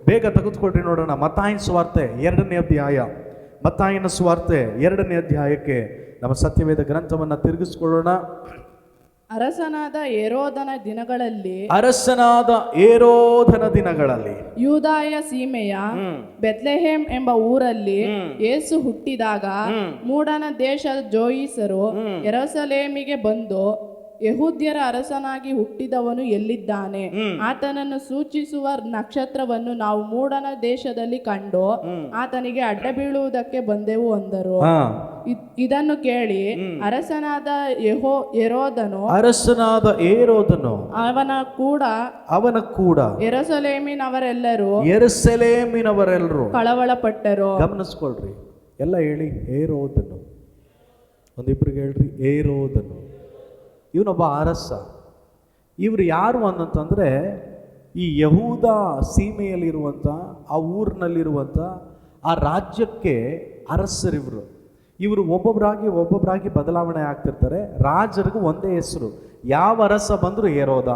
ಬೇಗ ತೆಗೆದುಕೊಳ್ರಿ ನೋಡೋಣ. ಮತ್ತಾಯನ ಸುವಾರ್ತೆ 2ನೇ ಅಧ್ಯಾಯ, ಮತ್ತಾಯನ ಸುವಾರ್ತೆ 2ನೇ ಅಧ್ಯಾಯಕ್ಕೆ ನಮ್ಮ ಸತ್ಯವೇದ ಗ್ರಂಥವನ್ನು ತಿರುಗಿಸ್ಕೊಳ್ಳೋಣ. ಅರಸನಾದ ಹೇರೋದನ ದಿನಗಳಲ್ಲಿ ಯೂದಾಯ ಸೀಮೆಯ ಬೆತ್ಲೆಹೇಮ್ ಎಂಬ ಊರಲ್ಲಿ ಯೇಸು ಹುಟ್ಟಿದಾಗ ಮೂಡನ ದೇಶದ ಜೋಯಿಸರು ಯೆರೂಸಲೇಮಿಗೆ ಬಂದು, ಯೆಹೂದ್ಯರ ಅರಸನಾಗಿ ಹುಟ್ಟಿದವನು ಎಲ್ಲಿದ್ದಾನೆ? ಆತನನ್ನು ಸೂಚಿಸುವ ನಕ್ಷತ್ರವನ್ನು ನಾವು ಮೂಡನ ದೇಶದಲ್ಲಿ ಕಂಡು ಆತನಿಗೆ ಅಡ್ಡ ಬೀಳುವುದಕ್ಕೆ ಬಂದೆವು ಅಂದರು. ಇದನ್ನು ಕೇಳಿ ಅರಸನಾದ ಹೇರೋದನು ಅವನ ಕೂಡ ಯೆರೂಸಲೇಮಿನವರೆಲ್ಲರೂ ಕಳವಳಪಟ್ಟರು. ಗಮನಿಸ್ಕೊಳ್ರಿ, ಎಲ್ಲ ಹೇಳಿ. ಹೇರೋದನು, ಒಂದಿಬ್ರಿಗೆ ಹೇಳ್ರಿ. ಹೇರೋದನು ಇವನೊಬ್ಬ ಅರಸ. ಇವರು ಯಾರು ಅಂತಂದರೆ ಈ ಯಹೂದ ಸೀಮೆಯಲ್ಲಿರುವಂಥ ಆ ಊರಿನಲ್ಲಿರುವಂಥ ಆ ರಾಜ್ಯಕ್ಕೆ ಅರಸರಿವರು. ಇವರು ಒಬ್ಬೊಬ್ಬರಾಗಿ ಬದಲಾವಣೆ ಆಗ್ತಿರ್ತಾರೆ. ರಾಜರಿಗೂ ಒಂದೇ ಹೆಸರು. ಯಾವ ಅರಸ ಬಂದರೂ ಏರೋದ್ಯ.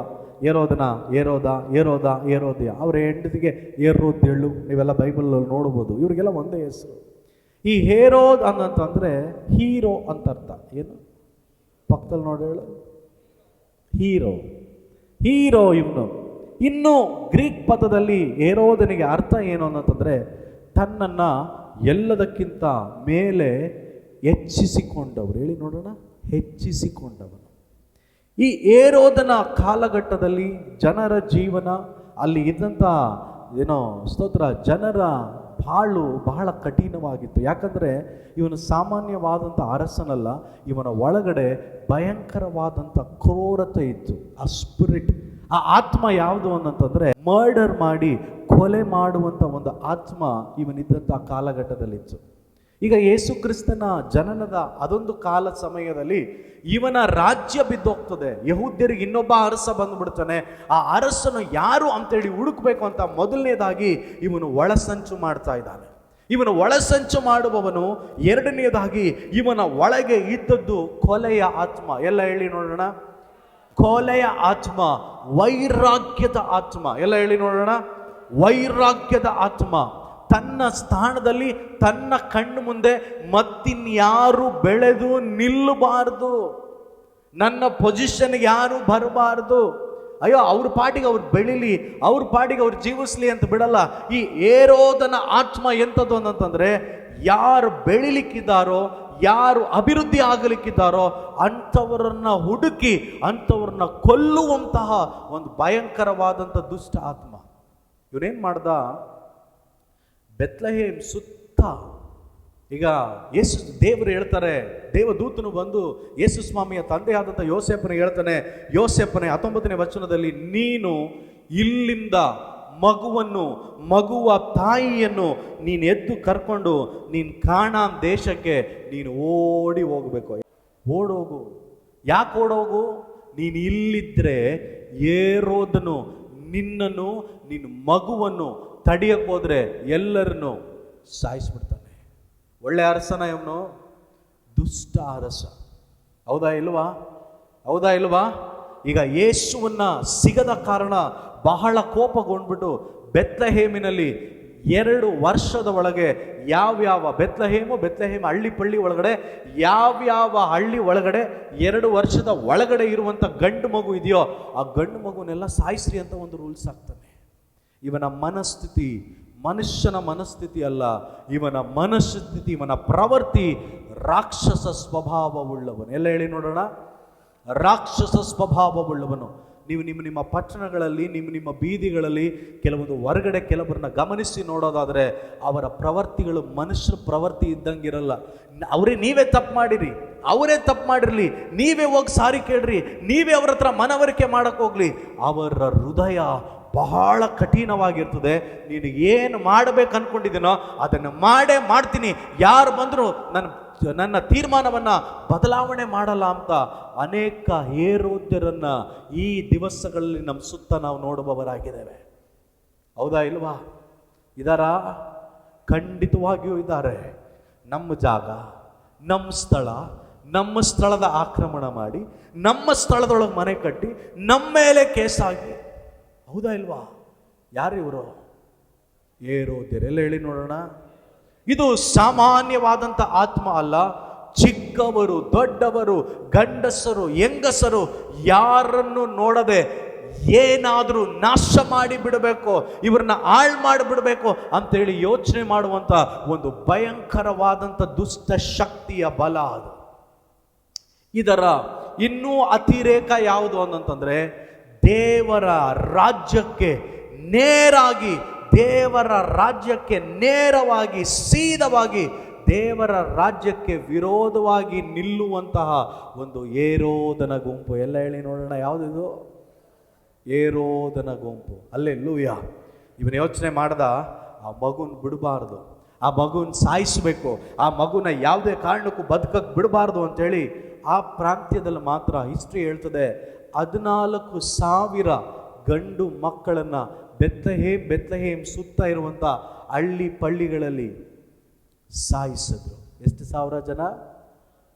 ಅವರ ಹೆಂಡತಿಗೆ ಏರೋದ್ಯಳು, ನೀವೆಲ್ಲ ಬೈಬಲಲ್ಲಿ ನೋಡ್ಬೋದು. ಇವರಿಗೆಲ್ಲ ಒಂದೇ ಹೆಸರು. ಈ ಹೇರೋದ್ ಅಂತಂದರೆ ಹೀರೋ ಅಂತ ಅರ್ಥ. ಏನು ಪಕ್ಕದಲ್ಲಿ ನೋಡಿ ಹೇಳು, ಹೀರೋ ಇವನು. ಇನ್ನು ಗ್ರೀಕ್ ಪದದಲ್ಲಿ ಹೇರೋದನಿಗೆ ಅರ್ಥ ಏನು ಅಂತಂದರೆ ತನ್ನನ್ನು ಎಲ್ಲದಕ್ಕಿಂತ ಮೇಲೆ ಹೆಚ್ಚಿಸಿಕೊಂಡವರು. ಹೇಳಿ ನೋಡೋಣ, ಹೆಚ್ಚಿಸಿಕೊಂಡವನು. ಈ ಹೇರೋದನ ಕಾಲಘಟ್ಟದಲ್ಲಿ ಜನರ ಜೀವನ, ಅಲ್ಲಿ ಇದ್ದಂಥ ಜನರ ಬಾಳು ಬಹಳ ಕಠಿಣವಾಗಿತ್ತು. ಯಾಕಂದರೆ ಇವನು ಸಾಮಾನ್ಯವಾದಂಥ ಅರಸನಲ್ಲ, ಇವನ ಒಳಗಡೆ ಭಯಂಕರವಾದಂಥ ಕ್ರೂರತೆ ಇತ್ತು. ಆ ಸ್ಪಿರಿಟ್, ಆ ಆತ್ಮ ಯಾವುದು ಅಂತಂದರೆ ಮರ್ಡರ್ ಮಾಡಿ ಕೊಲೆ ಮಾಡುವಂಥ ಒಂದು ಆತ್ಮ ಇವನಿದ್ದಂಥ ಕಾಲಘಟ್ಟದಲ್ಲಿತ್ತು. ಈಗ ಯೇಸು ಕ್ರಿಸ್ತನ ಜನನದ ಅದೊಂದು ಕಾಲ ಸಮಯದಲ್ಲಿ ಇವನ ರಾಜ್ಯ ಬಿದ್ದೋಗ್ತದೆ. ಯಹೂದ್ಯರಿಗೆ ಇನ್ನೊಬ್ಬ ಅರಸ ಬಂದುಬಿಡ್ತಾನೆ. ಆ ಅರಸನು ಯಾರು ಅಂತೇಳಿ ಹುಡುಕ್ಬೇಕು ಅಂತ ಮೊದಲನೇದಾಗಿ ಇವನು ಒಳಸಂಚು ಮಾಡ್ತಾ ಇದ್ದಾನೆ. ಇವನು ಒಳಸಂಚು ಮಾಡುವವನು. ಎರಡನೇದಾಗಿ ಇವನ ಒಳಗೆ ಇದ್ದದ್ದು ಕೊಲೆಯ ಆತ್ಮ. ಎಲ್ಲ ಹೇಳಿ ನೋಡೋಣ, ಕೊಲೆಯ ಆತ್ಮ, ವೈರಾಗ್ಯದ ಆತ್ಮ. ಎಲ್ಲ ಹೇಳಿ ನೋಡೋಣ, ವೈರಾಗ್ಯದ ಆತ್ಮ. ತನ್ನ ಸ್ಥಾನದಲ್ಲಿ ತನ್ನ ಕಣ್ಣು ಮುಂದೆ ಮತ್ತಿನ್ಯಾರು ಬೆಳೆದು ನಿಲ್ಲಬಾರ್ದು, ನನ್ನ ಪೊಸಿಷನ್ಗೆ ಯಾರು ಬರಬಾರ್ದು. ಅಯ್ಯೋ, ಅವ್ರ ಪಾಟಿಗೆ ಅವ್ರು ಬೆಳಿಲಿ, ಅವ್ರ ಪಾಟಿಗೆ ಅವ್ರು ಜೀವಿಸ್ಲಿ ಅಂತ ಬಿಡಲ್ಲ. ಈ ಹೇರೋದನ ಆತ್ಮ ಎಂಥದ್ದು ಅಂತಂದ್ರೆ, ಯಾರು ಬೆಳಿಲಿಕ್ಕಿದ್ದಾರೋ, ಯಾರು ಅಭಿವೃದ್ಧಿ ಆಗಲಿಕ್ಕಿದ್ದಾರೋ ಅಂಥವರನ್ನ ಹುಡುಕಿ ಅಂಥವ್ರನ್ನ ಕೊಲ್ಲುವಂತಹ ಒಂದು ಭಯಂಕರವಾದಂಥ ದುಷ್ಟ ಆತ್ಮ. ಇವನೇನ್ ಮಾಡ್ದ, ಬೆತ್ಲೆಹೇಮ್ ಸುತ್ತ, ಈಗ ಯೇಸು ದೇವರು ಹೇಳ್ತಾರೆ, ದೇವದೂತನು ಬಂದು ಯೇಸು ಸ್ವಾಮಿಯ ತಂದೆಯಾದಂಥ ಯೋಸೇಫನಿಗೆ ಹೇಳ್ತಾನೆ, ಯೋಸೇಫನೇ 19ನೇ ವಚನದಲ್ಲಿ, ನೀನು ಇಲ್ಲಿಂದ ಮಗುವ ತಾಯಿಯನ್ನು ನೀನು ಎದ್ದು ಕರ್ಕೊಂಡು ನೀನು ಕಾನಾನ್ ದೇಶಕ್ಕೆ ನೀನು ಓಡಿ ಹೋಗಬೇಕು. ಓಡೋಗು. ಯಾಕೆ ಓಡೋಗು? ನೀನು ಇಲ್ಲಿದ್ರೆ ಹೇರೋದನು ನಿನ್ನನ್ನು, ನಿನ್ನ ಮಗುವನ್ನು ತಡೆಯಕ್ಕೆ ಹೋದ್ರೆ ಎಲ್ಲರನ್ನು ಸಾಯಿಸ್ಬಿಡ್ತಾನೆ. ಒಳ್ಳೆ ಅರಸನ ಇವನು? ದುಷ್ಟ ಅರಸ. ಹೌದಾ ಇಲ್ವಾ? ಈಗ ಯೇಸುವನ್ನ ಸಿಗದ ಕಾರಣ ಬಹಳ ಕೋಪಗೊಂಡ್ಬಿಟ್ಟು ಬೆತ್ಲೆಹೇಮಿನಲ್ಲಿ 2 ವರ್ಷದ ಒಳಗೆ ಯಾವ್ಯಾವ ಬೆತ್ಲೆಹೇಮ್ ಹಳ್ಳಿ ಒಳಗಡೆ ಯಾವ್ಯಾವ ಹಳ್ಳಿ ಒಳಗಡೆ 2 ವರ್ಷದ ಒಳಗಡೆ ಇರುವಂಥ ಗಂಡು ಮಗು ಇದೆಯೋ ಆ ಗಂಡು ಮಗುನೆಲ್ಲ ಸಾಯಿಸ್ರಿ ಅಂತ ಒಂದು ರೂಲ್ಸ್ ಆಗ್ತಾನೆ. ಇವನ ಮನಸ್ಥಿತಿ ಮನುಷ್ಯನ ಮನಸ್ಥಿತಿ ಅಲ್ಲ, ಇವನ ಮನಸ್ಥಿತಿ, ಇವನ ಪ್ರವೃತ್ತಿ ರಾಕ್ಷಸ ಸ್ವಭಾವವುಳ್ಳವನು. ಎಲ್ಲ ಹೇಳಿ ನೋಡೋಣ, ರಾಕ್ಷಸ ಸ್ವಭಾವವುಳ್ಳವನು. ನೀವು ನಿಮ್ಮ ಪಟ್ಟಣಗಳಲ್ಲಿ, ನಿಮ್ಮ ಬೀದಿಗಳಲ್ಲಿ ಕೆಲವೊಂದು ಹೊರಗಡೆ ಕೆಲವರನ್ನ ಗಮನಿಸಿ ನೋಡೋದಾದರೆ ಅವರ ಪ್ರವೃತ್ತಿಗಳು ಮನುಷ್ಯರ ಪ್ರವೃತ್ತಿ ಇದ್ದಂಗಿರಲ್ಲ. ನೀವೇ ತಪ್ಪು ಮಾಡಿರಿ, ಅವರೇ ತಪ್ಪು ಮಾಡಿರಲಿ, ನೀವೇ ಹೋಗಿ ಸಾರಿ ಕೇಳ್ರಿ, ನೀವೇ ಅವ್ರ ಹತ್ರ ಮನವರಿಕೆ ಮಾಡಕ್ಕೆ ಹೋಗ್ಲಿ, ಅವರ ಹೃದಯ ಬಹಳ ಕಠಿಣವಾಗಿರ್ತದೆ. ನೀನು ಏನು ಮಾಡಬೇಕು ಅನ್ಕೊಂಡಿದ್ದೀನೋ ಅದನ್ನು ಮಾಡ್ತೀನಿ, ಯಾರು ಬಂದರೂ ನನ್ನ ತೀರ್ಮಾನವನ್ನು ಬದಲಾವಣೆ ಮಾಡಲ್ಲ ಅಂತ ಅನೇಕ ಹೇರೋದ್ಯರನ್ನ ಈ ದಿವಸಗಳಲ್ಲಿ ನಮ್ಮ ಸುತ್ತ ನಾವು ನೋಡುವವರಾಗಿದ್ದೇವೆ. ಹೌದಾ ಇಲ್ವಾ? ಇದಾರಾ? ಖಂಡಿತವಾಗಿಯೂ ಇದ್ದಾರೆ. ನಮ್ಮ ಜಾಗ, ನಮ್ಮ ಸ್ಥಳದ ಆಕ್ರಮಣ ಮಾಡಿ, ನಮ್ಮ ಸ್ಥಳದೊಳಗೆ ಮನೆ ಕಟ್ಟಿ, ನಮ್ಮ ಮೇಲೆ ಕೇಸಾಗಿ. ಹೌದಾ ಇಲ್ವಾ? ಯಾರು ಇವರು? ಏರೋದ್ಯರು. ಎಲ್ಲ ಹೇಳಿ ನೋಡೋಣ. ಇದು ಸಾಮಾನ್ಯವಾದಂಥ ಆತ್ಮ ಅಲ್ಲ. ಚಿಕ್ಕವರು, ದೊಡ್ಡವರು, ಗಂಡಸರು, ಹೆಂಗಸರು ಯಾರನ್ನು ನೋಡದೆ ಏನಾದರೂ ನಾಶ ಮಾಡಿ ಬಿಡಬೇಕು, ಇವ್ರನ್ನ ಹಾಳು ಮಾಡಿಬಿಡಬೇಕು ಅಂತೇಳಿ ಯೋಚನೆ ಮಾಡುವಂಥ ಒಂದು ಭಯಂಕರವಾದಂಥ ದುಷ್ಟ ಶಕ್ತಿಯ ಬಲ ಅದು. ಇದರ ಇನ್ನೂ ಅತಿರೇಕ ಯಾವುದು ಅಂತಂದ್ರೆ, ದೇವರ ರಾಜ್ಯಕ್ಕೆ ನೇರವಾಗಿ ಸೀದವಾಗಿ ದೇವರ ರಾಜ್ಯಕ್ಕೆ ವಿರೋಧವಾಗಿ ನಿಲ್ಲುವಂತಹ ಒಂದು ಏರೋದನ ಗುಂಪು. ಎಲ್ಲ ಹೇಳಿ ನೋಡೋಣ, ಯಾವುದಿದು? ಏರೋದನ ಗುಂಪು. ಅಲ್ಲೆಲ್ಲೂಯ್ಯ. ಇವನು ಯೋಚನೆ ಮಾಡ್ದ, ಆ ಮಗುನ ಬಿಡಬಾರ್ದು, ಆ ಮಗುನ ಸಾಯಿಸಬೇಕು, ಆ ಮಗುನ ಯಾವುದೇ ಕಾರಣಕ್ಕೂ ಬದುಕಕ್ಕೆ ಬಿಡಬಾರ್ದು ಅಂತೇಳಿ ಆ ಪ್ರಾಂತ್ಯದಲ್ಲಿ ಮಾತ್ರ ಹಿಸ್ಟ್ರಿ ಹೇಳ್ತದೆ 14,000 ಗಂಡು ಮಕ್ಕಳನ್ನು ಬೆತ್ಲೆಹೇಮ್ ಸುತ್ತ ಇರುವಂಥ ಹಳ್ಳಿ ಪಳ್ಳಿಗಳಲ್ಲಿ ಸಾಯಿಸಿದ್ರು. ಎಷ್ಟು ಸಾವಿರ ಜನ?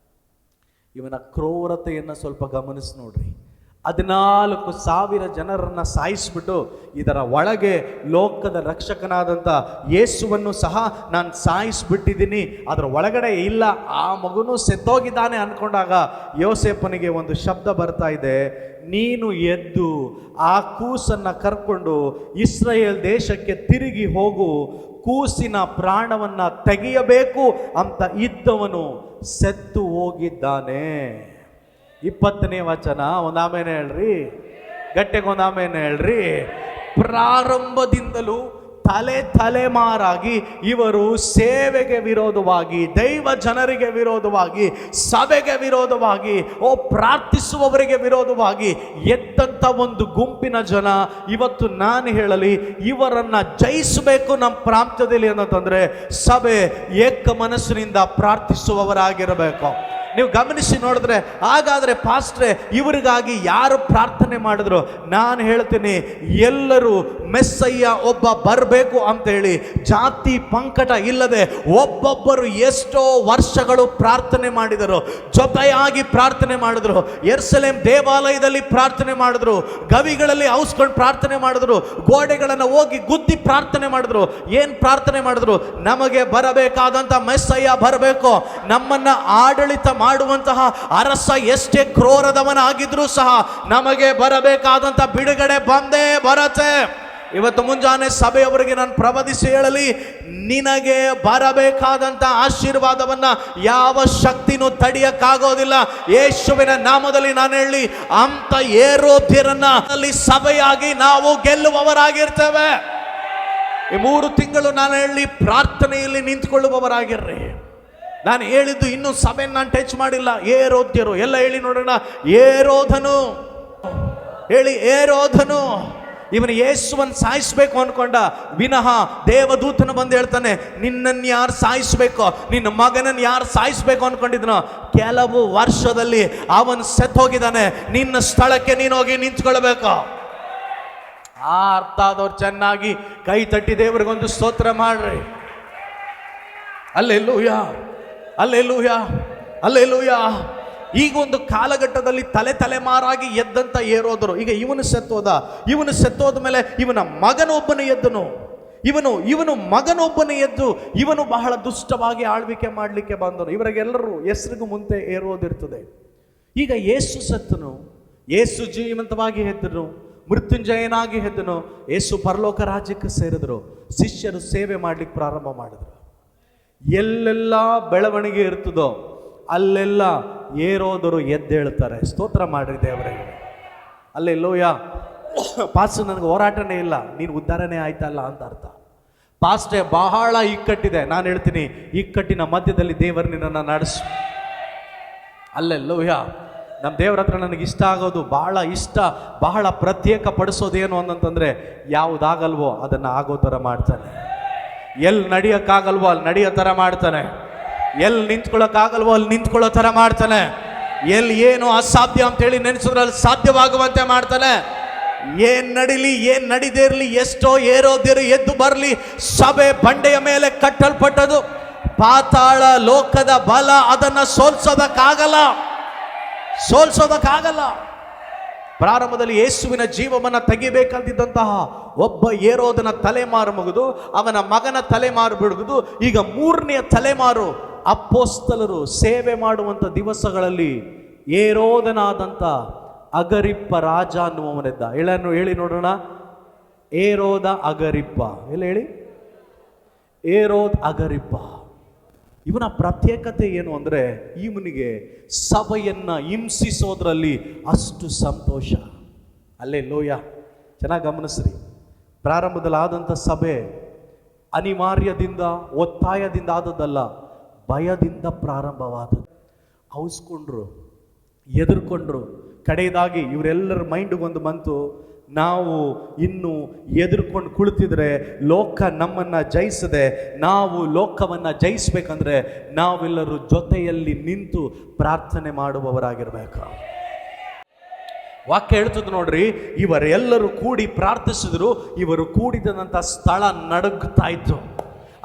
ಇವನ ಕ್ರೂರತೆಯನ್ನು ಸ್ವಲ್ಪ ಗಮನಿಸಿ ನೋಡ್ರಿ. 14,000 ಜನರನ್ನು ಸಾಯಿಸ್ಬಿಟ್ಟು ಇದರ ಒಳಗೆ ಲೋಕದ ರಕ್ಷಕನಾದಂಥ ಯೇಸುವನ್ನು ಸಹ ನಾನು ಸಾಯಿಸ್ಬಿಟ್ಟಿದ್ದೀನಿ, ಅದರ ಒಳಗಡೆ ಇಲ್ಲ, ಆ ಮಗುನು ಸೆತ್ತೋಗಿದ್ದಾನೆ ಅಂದ್ಕೊಂಡಾಗ ಯೋಸೇಫನಿಗೆ ಒಂದು ಶಬ್ದ ಬರ್ತಾ ಇದೆ, ನೀನು ಎದ್ದು ಆ ಕೂಸನ್ನು ಕರ್ಕೊಂಡು ಇಸ್ರಾಯೇಲ್ ದೇಶಕ್ಕೆ ತಿರುಗಿ ಹೋಗು, ಕೂಸಿನ ಪ್ರಾಣವನ್ನು ತೆಗೆಯಬೇಕು ಅಂತ ಇದ್ದವನು ಸೆತ್ತು ಹೋಗಿದ್ದಾನೆ. 20ನೇ ವಚನ. ಒಂದು ಆಮೇಲೆ ಹೇಳ್ರಿ, ಗಟ್ಟೆಗೆ ಒಂದು ಆಮೇಲೆ ಹೇಳ್ರಿ. ಪ್ರಾರಂಭದಿಂದಲೂ ತಲೆಮಾರಾಗಿ ಇವರು ಸೇವೆಗೆ ವಿರೋಧವಾಗಿ, ದೈವ ಜನರಿಗೆ ವಿರೋಧವಾಗಿ, ಸಭೆಗೆ ವಿರೋಧವಾಗಿ, ಪ್ರಾರ್ಥಿಸುವವರಿಗೆ ವಿರೋಧವಾಗಿ ಎದ್ದಂಥ ಒಂದು ಗುಂಪಿನ ಜನ. ಇವತ್ತು ನಾನು ಹೇಳಲಿ, ಇವರನ್ನು ಜಯಿಸಬೇಕು ನಮ್ಮ ಪ್ರಾಂತ್ಯದಲ್ಲಿ ಅನ್ನೋದಂದ್ರೆ ಸಭೆ ಏಕ ಮನಸ್ಸಿನಿಂದ ಪ್ರಾರ್ಥಿಸುವವರಾಗಿರಬೇಕು. ನೀವು ಗಮನಿಸಿ ನೋಡಿದ್ರೆ, ಹಾಗಾದರೆ ಪಾಸ್ಟ್ರೆ ಇವರಿಗಾಗಿ ಯಾರು ಪ್ರಾರ್ಥನೆ ಮಾಡಿದ್ರು? ನಾನು ಹೇಳ್ತೀನಿ, ಎಲ್ಲರೂ ಮೆಸ್ಸಯ್ಯ ಒಬ್ಬ ಬರಬೇಕು ಅಂತೇಳಿ ಜಾತಿ ಪಂಕಟ ಇಲ್ಲದೆ ಒಬ್ಬೊಬ್ಬರು ಎಷ್ಟೋ ವರ್ಷಗಳು ಪ್ರಾರ್ಥನೆ ಮಾಡಿದರು, ಜೊತೆಯಾಗಿ ಪ್ರಾರ್ಥನೆ ಮಾಡಿದ್ರು, ಯೆರೂಸಲೇಮ್ ದೇವಾಲಯದಲ್ಲಿ ಪ್ರಾರ್ಥನೆ ಮಾಡಿದ್ರು, ಗವಿಗಳಲ್ಲಿ ಔಸ್ಕೊಂಡು ಪ್ರಾರ್ಥನೆ ಮಾಡಿದ್ರು, ಗೋಡೆಗಳನ್ನು ಹೋಗಿ ಗುದ್ದಿ ಪ್ರಾರ್ಥನೆ ಮಾಡಿದ್ರು. ಏನು ಪ್ರಾರ್ಥನೆ ಮಾಡಿದ್ರು? ನಮಗೆ ಬರಬೇಕಾದಂಥ ಮೆಸ್ಸಯ್ಯ ಬರಬೇಕು, ನಮ್ಮನ್ನ ಆಡಳಿತ ಮಾಡುವಂತಹ ಅರಸ ಎಷ್ಟೇ ಕ್ರೂರದವನಾಗಿದ್ರೂ ಸಹ ನಮಗೆ ಬರಬೇಕಾದಂಥ ಬಿಡುಗಡೆ ಬಂದೇ ಬರತ್ತೆ. ಇವತ್ತು ಮುಂಜಾನೆ ಸಭೆಯವರಿಗೆ ನಾನು ಪ್ರವದಿಸಿ ಹೇಳಲಿ, ನಿನಗೆ ಬರಬೇಕಾದಂಥ ಆಶೀರ್ವಾದವನ್ನ ಯಾವ ಶಕ್ತಿನೂ ತಡೆಯಕ್ಕಾಗೋದಿಲ್ಲ. ಯೇಸುವಿನ ನಾಮದಲ್ಲಿ ನಾನು ಹೇಳಿ, ಅಂತ ಏರೋದ್ಯರನ್ನ ಅಲ್ಲಿ ಸಭೆಯಾಗಿ ನಾವು ಗೆಲ್ಲುವವರಾಗಿರ್ತೇವೆ. ಈ 3 ತಿಂಗಳು ನಾನು ಹೇಳಿ ಪ್ರಾರ್ಥನೆಯಲ್ಲಿ ನಿಂತ್ಕೊಳ್ಳುವವರಾಗಿರ್ರಿ. ನಾನು ಹೇಳಿದ್ದು ಇನ್ನೂ ಸಭೆಯನ್ನು ನಾನು ಟಚ್ ಮಾಡಿಲ್ಲ. ಏರೋದ್ಯರು ಎಲ್ಲ ಹೇಳಿ ನೋಡೋಣ. ಏರೋಧನು ಹೇಳಿ, ಏರೋಧನು ಇವನು ಯೇಸುವನ್ನು ಸಾಯಿಸಬೇಕು ಅನ್ಕೊಂಡ ವಿನಃ ದೇವದೂತನ ಬಂದು ಹೇಳ್ತಾನೆ, ನಿನ್ನನ್ನು ಯಾರು ಸಾಯಿಸಬೇಕು, ನಿನ್ನ ಮಗನನ್ನು ಯಾರು ಸಾಯಿಸಬೇಕು ಅನ್ಕೊಂಡಿದ್ನೋ ಕೆಲವು ವರ್ಷದಲ್ಲಿ ಅವನು ಸೆತ್ತೋಗಿದ್ದಾನೆ, ನಿನ್ನ ಸ್ಥಳಕ್ಕೆ ನೀನು ಹೋಗಿ ನಿಂತ್ಕೊಳ್ಬೇಕು. ಆ ಅರ್ಥ ಆದವ್ರು ಚೆನ್ನಾಗಿ ಕೈ ತಟ್ಟಿ ದೇವರಿಗೊಂದು ಸ್ತೋತ್ರ ಮಾಡ್ರಿ. Alleluia, alleluia, alleluia. ಈಗ ಒಂದು ಕಾಲಘಟ್ಟದಲ್ಲಿ ತಲೆಮಾರಾಗಿ ಎದ್ದಂತ ಏರೋದರು. ಈಗ ಇವನು ಸೆತ್ತೋದ ಮೇಲೆ ಇವನ ಮಗನೊಬ್ಬನು ಎದ್ದನು. ಇವನು ಮಗನೊಬ್ಬನು ಎದ್ದು ಇವನು ಬಹಳ ದುಷ್ಟವಾಗಿ ಆಳ್ವಿಕೆ ಮಾಡಲಿಕ್ಕೆ ಬಂದನು. ಇವರಿಗೆಲ್ಲರೂ ಹೆಸರಿಗೂ ಮುಂದೆ ಏರೋದಿರ್ತದೆ. ಈಗ ಯೇಸು ಸತ್ತನು, ಯೇಸು ಜೀವಂತವಾಗಿ ಎದ್ದನು, ಮೃತ್ಯುಂಜಯನಾಗಿ ಎದ್ದನು, ಯೇಸು ಪರಲೋಕ ರಾಜ್ಯಕ್ಕೆ ಸೇರಿದ್ರು. ಶಿಷ್ಯರು ಸೇವೆ ಮಾಡ್ಲಿಕ್ಕೆ ಪ್ರಾರಂಭ ಮಾಡಿದ್ರು. ಎಲ್ಲೆಲ್ಲ ಬೆಳವಣಿಗೆ ಇರ್ತದೋ ಅಲ್ಲೆಲ್ಲ ಏರೋದರು ಎದ್ದೇಳ್ತಾರೆ. ಸ್ತೋತ್ರ ಮಾಡ್ರಿ ದೇವರಿಗೆ. ಅಲ್ಲೆಲ್ಲೋಯ ಪಾಸ್ ನನಗೆ ಹೋರಾಟನೇ ಇಲ್ಲ, ನೀನು ಉದ್ಧಾರನೇ ಆಯ್ತಲ್ಲ ಅಂತ ಅರ್ಥ. ಪಾಸ್ಟೇ ಬಹಳ ಇಕ್ಕಟ್ಟಿದೆ. ನಾನು ಹೇಳ್ತೀನಿ, ಇಕ್ಕಟ್ಟಿನ ಮಧ್ಯದಲ್ಲಿ ದೇವರು ನಿನ್ನನ್ನು ನಡೆಸು. ಅಲ್ಲೆಲ್ಲೋಯ ನಮ್ಮ ದೇವರ ಹತ್ರ ನನಗೆ ಇಷ್ಟ ಆಗೋದು, ಬಹಳ ಪ್ರತ್ಯೇಕ ಪಡಿಸೋದೇನು ಅಂತಂದ್ರೆ, ಯಾವುದಾಗಲ್ವೋ ಅದನ್ನು ಆಗೋ ಥರ ಮಾಡ್ತಾನೆ. ಎಲ್ಲಿ ನಡೆಯೋಕ್ಕಾಗಲ್ವೋ ಅಲ್ಲಿ ನಡೆಯೋ ಥರ ಮಾಡ್ತಾನೆ. ಎಲ್ಲಿ ನಿಂತ್ಕೊಳ್ಳೋಕ್ಕಾಗಲ್ವೋ ಅಲ್ಲಿ ನಿಂತ್ಕೊಳ್ಳೋ ಥರ ಮಾಡ್ತಾನೆ. ಎಲ್ಲಿ ಏನು ಅಸಾಧ್ಯ ಅಂತೇಳಿ ನೆನೆಸಿದ್ರೆ ಅಲ್ಲಿ ಸಾಧ್ಯವಾಗುವಂತೆ ಮಾಡ್ತಾನೆ. ಏನ್ ನಡಿಲಿ, ಏನ್ ನಡಿದೇ ಇರಲಿ, ಎಷ್ಟೋ ಏರೋದಿರು ಎದ್ದು ಬರಲಿ, ಸಭೆ ಬಂಡೆಯ ಮೇಲೆ ಕಟ್ಟಲ್ಪಟ್ಟದು. ಪಾತಾಳ ಲೋಕದ ಬಲ ಅದನ್ನು ಸೋಲ್ಸೋದಕ್ಕಾಗಲ್ಲ. ಪ್ರಾರಂಭದಲ್ಲಿ ಯೇಸುವಿನ ಜೀವವನ್ನು ತೆಗಿಬೇಕಂತಿದ್ದಂತಹ ಒಬ್ಬ ಏರೋದನ ತಲೆಮಾರು ಮುಗಿದು ಅವನ ಮಗನ ತಲೆಮಾರು ಬಿಡುವುದು, ಈಗ 3ನೇ ತಲೆಮಾರು ಅಪೊಸ್ತಲರು ಸೇವೆ ಮಾಡುವಂಥ ದಿವಸಗಳಲ್ಲಿ ಏರೋದನಾದಂಥ ಅಗರಿಪ್ಪ ರಾಜ ಅನ್ನುವವನಿದ್ದ. ಹೇಳಿ ನೋಡೋಣ. ಏರೋದ ಅಗರಿಪ್ಪ, ಎಲ್ಲ ಹೇಳಿ. ಏರೋದ್ ಅಗರಿಪ್ಪ. ಇವನ ಪ್ರತ್ಯೇಕತೆ ಏನು ಅಂದರೆ, ಇವನಿಗೆ ಸಭೆಯನ್ನು ಹಿಂಸಿಸೋದ್ರಲ್ಲಿ ಅಷ್ಟು ಸಂತೋಷ. ಅಲ್ಲೇ ಲೋಯ. ಚೆನ್ನಾಗಿ ಗಮನಿಸ್ರಿ. ಪ್ರಾರಂಭದಲ್ಲಿ ಆದಂಥ ಸಭೆ ಅನಿವಾರ್ಯದಿಂದ ಒತ್ತಾಯದಿಂದ ಆದದ್ದಲ್ಲ, ಭಯದಿಂದ ಪ್ರಾರಂಭವಾದದ್ದು. ಹೌಸ್ಕೊಂಡ್ರು, ಎದುರ್ಕೊಂಡ್ರು. ಕಡೆಯದಾಗಿ ಇವರೆಲ್ಲರ ಮೈಂಡ್ಗೊಂದು ಬಂತು, ನಾವು ಇನ್ನು ಎದುರ್ಕೊಂಡು ಕುಳಿತಿದ್ರೆ ಲೋಕ ನಮ್ಮನ್ನು ಜಯಿಸದೆ, ನಾವು ಲೋಕವನ್ನು ಜಯಿಸ್ಬೇಕಂದ್ರೆ ನಾವೆಲ್ಲರೂ ಜೊತೆಯಲ್ಲಿ ನಿಂತು ಪ್ರಾರ್ಥನೆ ಮಾಡುವವರಾಗಿರ್ಬೇಕು. ವಾಕ್ಯ ಹೇಳ್ತದೆ ನೋಡ್ರಿ, ಇವರೆಲ್ಲರೂ ಕೂಡಿ ಪ್ರಾರ್ಥಿಸಿದ್ರು. ಇವರು ಕೂಡಿದಂಥ ಸ್ಥಳ ನಡುಗ್ತಾ ಇತ್ತು.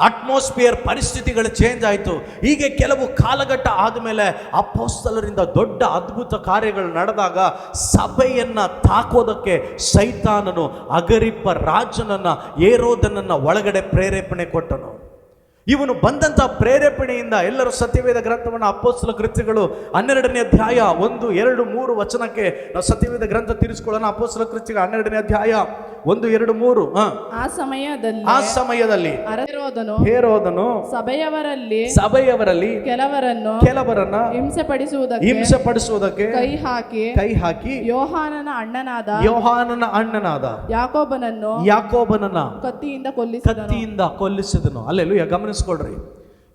ಅಟ್ಮಾಸ್ಫಿಯರ್, ಪರಿಸ್ಥಿತಿಗಳು ಚೇಂಜ್ ಆಯಿತು. ಹೀಗೆ ಕೆಲವು ಕಾಲಘಟ್ಟ ಆದಮೇಲೆ ಅಪೊಸ್ತಲರಿಂದ ದೊಡ್ಡ ಅದ್ಭುತ ಕಾರ್ಯಗಳು ನಡೆದಾಗ ಸಭೆಯನ್ನು ತಾಕೋದಕ್ಕೆ ಸೈತಾನನು ಅಗರಿಪ್ಪ ರಾಜನನ್ನು, ಏರೋದನನ್ನು ಒಳಗಡೆ ಪ್ರೇರೇಪಣೆ ಕೊಟ್ಟನು. ಇವನು ಬಂದಂಥ ಪ್ರೇರೇಪಣೆಯಿಂದ ಎಲ್ಲರೂ ಸತ್ಯವೇದ ಗ್ರಂಥವನ್ನು ಅಪೊಸ್ತಲ ಕೃತ್ಯಗಳು 12ನೇ ಅಧ್ಯಾಯ 1, 2, 3 ವಚನಕ್ಕೆ ನಾವು ಸತ್ಯವೇದ ಗ್ರಂಥ ತಿರುಗಿಸ್ಕೊಳ್ಳೋಣ. ಅಪೊಸ್ತಲ ಕೃತ್ಯಗಳು 12ನೇ ಅಧ್ಯಾಯ 1, 2, 3. ಆ ಸಮಯದಲ್ಲಿ ಹೇರೋದನು ಸಭೆಯವರಲ್ಲಿ ಕೆಲವರನ್ನ ಹಿಂಸೆಪಡಿಸುವುದಕ್ಕೆ ಕೈ ಹಾಕಿ ಯೋಹಾನನ ಅಣ್ಣನಾದ ಯಾಕೋಬನನ್ನ ಕತ್ತಿಯಿಂದ ಕೊಲ್ಲಿಸಿದನು. ಅಲ್ಲೆಲ್ಲೂಯ. ಗಮನಿಸ್ಕೊಳ್ರಿ,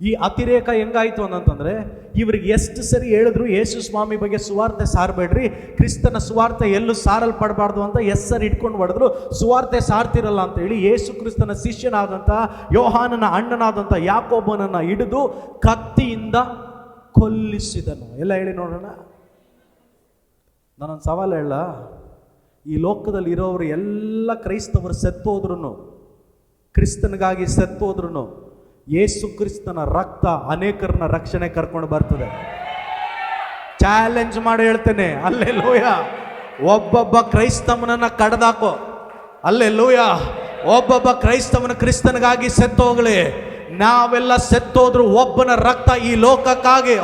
ಈ ಅತಿರೇಕ ಹೆಂಗಾಯ್ತು ಅಂತಂದ್ರೆ, ಇವ್ರಿಗೆ ಎಷ್ಟು ಸರಿ ಹೇಳಿದ್ರು ಯೇಸು ಸ್ವಾಮಿ ಬಗ್ಗೆ ಸುವಾರ್ತೆ ಸಾರಬೇಡ್ರಿ, ಕ್ರಿಸ್ತನ ಸುವಾರ್ತೆ ಎಲ್ಲೂ ಸಾರಲ್ಪಡಬಾರ್ದು ಅಂತ ಸರಿ ಇಟ್ಕೊಂಡು ಹೊಡೆದ್ರು. ಸುವಾರ್ತೆ ಸಾರ್ತಿರಲ್ಲ ಅಂತ ಹೇಳಿ ಯೇಸು ಕ್ರಿಸ್ತನ ಶಿಷ್ಯನಾದಂಥ ಯೋಹಾನನ ಅಣ್ಣನಾದಂಥ ಯಾಕೋಬನನ್ನ ಹಿಡಿದು ಕತ್ತಿಯಿಂದ ಕೊಲ್ಲಿಸಿದನು. ಎಲ್ಲ ಹೇಳಿ ನೋಡೋಣ. ನಾನೊಂದು ಸವಾಲು ಹೇಳ, ಈ ಲೋಕದಲ್ಲಿ ಇರೋರು ಎಲ್ಲ ಕ್ರೈಸ್ತವರು ಸತ್ತೋದ್ರು, ಕ್ರಿಸ್ತನಿಗಾಗಿ ಸತ್ತೋದ್ರು, ಯೇಸು ಕ್ರಿಸ್ತನ ರಕ್ತ ಅನೇಕರನ್ನ ರಕ್ಷಣೆ ಕರ್ಕೊಂಡು ಬರ್ತದೆ. ಚಾಲೆಂಜ್ ಮಾಡಿ ಹೇಳ್ತೇನೆ. ಅಲ್ಲೇ ಲೋಯ, ಒಬ್ಬೊಬ್ಬ ಕ್ರೈಸ್ತವನನ್ನ ಕಡ್ದಾಕೋ. ಅಲ್ಲೇ ಲೋಯ, ಒಬ್ಬೊಬ್ಬ ಕ್ರೈಸ್ತವನ ಕ್ರಿಸ್ತನಿಗಾಗಿ ಸತ್ತೋಗ್ಲಿ. ನಾವೆಲ್ಲ ಸತ್ತೋದ್ರು ಒಬ್ಬನ ರಕ್ತ ಈ ಲೋಕಕ್ಕಾಗಿ,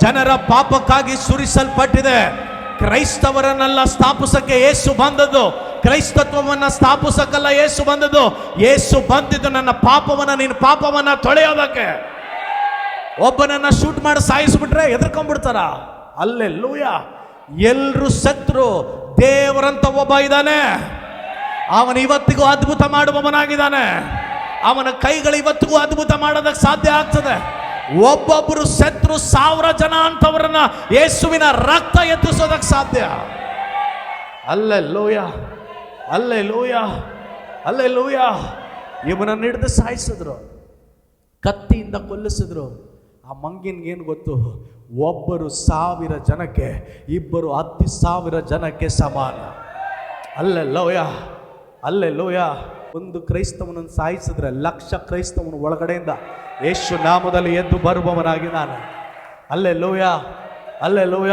ಜನರ ಪಾಪಕ್ಕಾಗಿ ಸುರಿಸಲ್ಪಟ್ಟಿದೆ. ಕ್ರೈಸ್ತವರನ್ನೆಲ್ಲ ಸ್ಥಾಪಿಸಕ್ಕೆ ಯೇಸು ಬಂದದ್ದು, ಕ್ರೈಸ್ತತ್ವವನ್ನು ಸ್ಥಾಪಿಸಕ್ಕಲ್ಲ ಯೇಸು ಬಂದದ್ದು. ಯೇಸು ಬಂದಿದ್ದು ನನ್ನ ಪಾಪವನ್ನ, ನಿನ್ನ ಪಾಪವನ್ನ ತೊಳೆಯೋದಕ್ಕೆ. ಒಬ್ಬನನ್ನ ಶೂಟ್ ಮಾಡಿ ಸಾಯಿಸ್ಬಿಟ್ರೆ ಎದ್ರಕೊಂಡ್ಬಿಡ್ತಾರ. ಅಲ್ಲೆಲ್ಲೂಯ. ಎಲ್ರು ಸತ್ರು, ದೇವರಂತ ಒಬ್ಬ ಇದ್ದಾನೆ. ಅವನು ಇವತ್ತಿಗೂ ಅದ್ಭುತ ಮಾಡುವವನಾಗಿದ್ದಾನೆ. ಅವನ ಕೈಗಳು ಇವತ್ತಿಗೂ ಅದ್ಭುತ ಮಾಡೋದಕ್ಕೆ ಸಾಧ್ಯ ಆಗ್ತದೆ. ಒಬ್ಬೊಬ್ಬರು ಸತ್ರು 1000 ಜನ ಅಂತವರನ್ನ ಯೇಸುವಿನ ರಕ್ತ ಎತ್ತಿಸೋದಕ್ಕೆ ಸಾಧ್ಯ. Alleluia, alleluia, alleluia. ಇವನನ್ನು ಹಿಡಿದು ಸಾಯಿಸಿದ್ರು, ಕತ್ತಿಯಿಂದ ಕೊಲ್ಲಿಸಿದ್ರು. ಆ ಮಂಗಿನ್ಗೇನು ಗೊತ್ತು? ಒಬ್ಬರು 1000 ಜನಕ್ಕೆ, ಇಬ್ಬರು 10,000 ಜನಕ್ಕೆ ಸಮಾನ. Alleluia, alleluia. ಒಂದು ಕ್ರೈಸ್ತವನನ್ನು ಸಾಯಿಸಿದ್ರೆ 1,00,000 ಕ್ರೈಸ್ತವನು ಒಳಗಡೆಯಿಂದ ಯೇಸು ನಾಮದಲ್ಲಿ ಎದ್ದು ಬರುವವನಾಗಿ ನಾನು. Alleluia, alleluia.